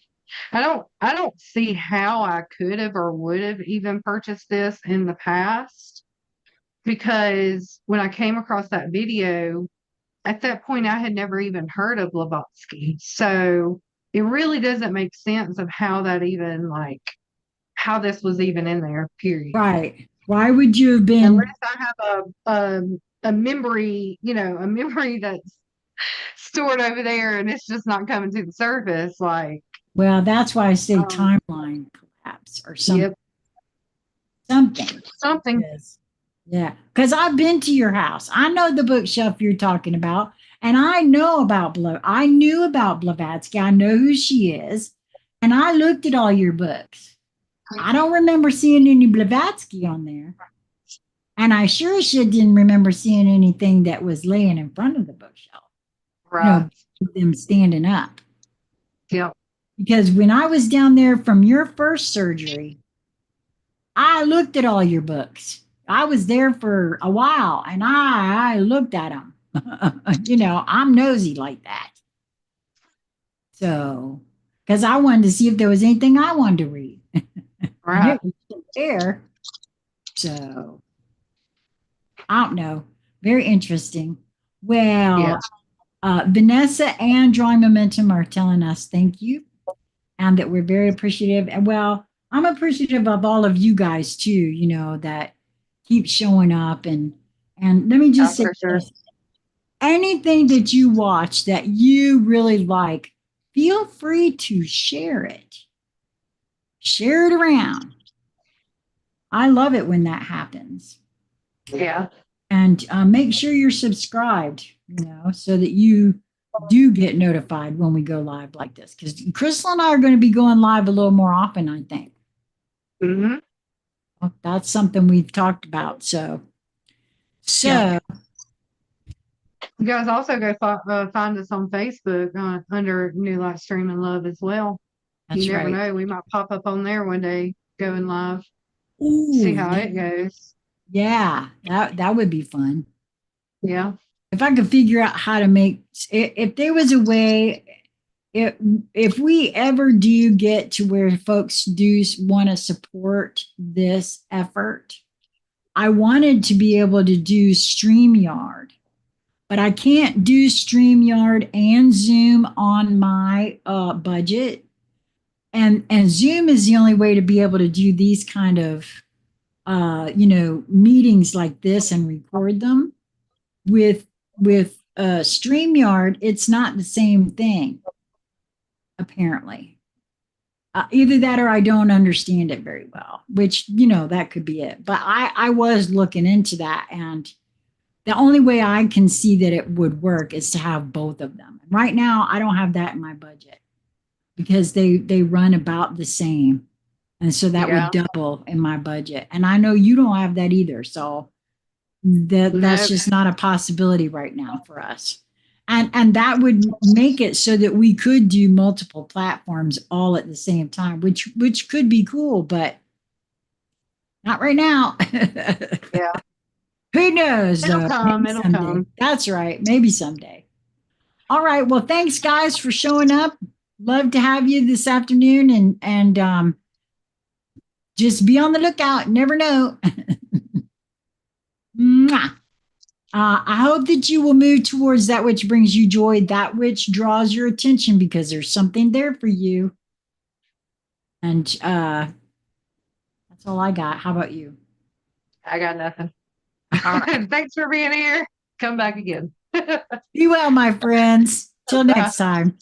I don't see how I could have or would have even purchased this in the past because when I came across that video, at that point I had never even heard of Blavatsky. So it really doesn't make sense of how that even like how this was even in there, period. Right. Why would you have Unless been? I have a memory, a memory that's stored over there and it's just not coming to the surface. Like, Well, that's why I say um, timeline collapse or yep, something. something. Because yeah, because I've been to your house. I know the bookshelf you're talking about, and I know about I knew about Blavatsky. I know who she is, and I looked at all your books. I don't remember seeing any Blavatsky on there. And I sure as shit didn't remember seeing anything that was laying in front of the bookshelf, you Right. know, them standing up. Yep. Because when I was down there from your first surgery, I looked at all your books. I was there for a while and I looked at them. I'm nosy like that. So, because I wanted to see if there was anything I wanted to read. And Right. it was there. So, I don't know. Very interesting. Yeah. Well, Vanessa and Drawing Momentum are telling us thank you and that we're very appreciative. And well, I'm appreciative of all of you guys too, that keep showing up. And let me Yeah, just say for sure. this. anything that you watch that you really like, feel free to share it. Share it around. I love it when that happens. Yeah. And make sure you're subscribed, so that you do get notified when we go live like this. Because Crystal and I are going to be going live a little more often, I think. Hmm. Well, that's something we've talked about. So, Yeah. so You guys also go find us on Facebook under New Light Streaming Love as well. You that's never right. know. We might pop up on there one day going live, see Ooh, how yeah, it goes. yeah, that would be fun. Yeah. If I could figure out how to make, if there was a way, if if we ever do get to where folks do want to support this effort, I wanted to be able to do StreamYard, but I can't do StreamYard and Zoom on my budget. And Zoom is the only way to be able to do these kind of meetings like this and record them. With StreamYard, it's not the same thing, apparently. Either that or I don't understand it very well, which, that could be it. But I was looking into that, and the only way I can see that it would work is to have both of them. And right now, I don't have that in my budget because they run about the same. And so that would Yeah. double in my budget. And I know you don't have that either. So that's Nope. just not a possibility right now for us. And that would make it so that we could do multiple platforms all at the same time, which could be cool, but not right now. Yeah. Who knows It'll though? Maybe come. It'll someday. come. That's right. Maybe someday. All right. Well, thanks guys for showing up. Love to have you this afternoon, and just be on the lookout. Never know. Mwah. I hope that you will move towards that which brings you joy, that which draws your attention, because there's something there for you. And that's all I got. How about you? I got nothing. All right. Thanks for being here. Come back again. Be well, my friends. Till Bye. next time.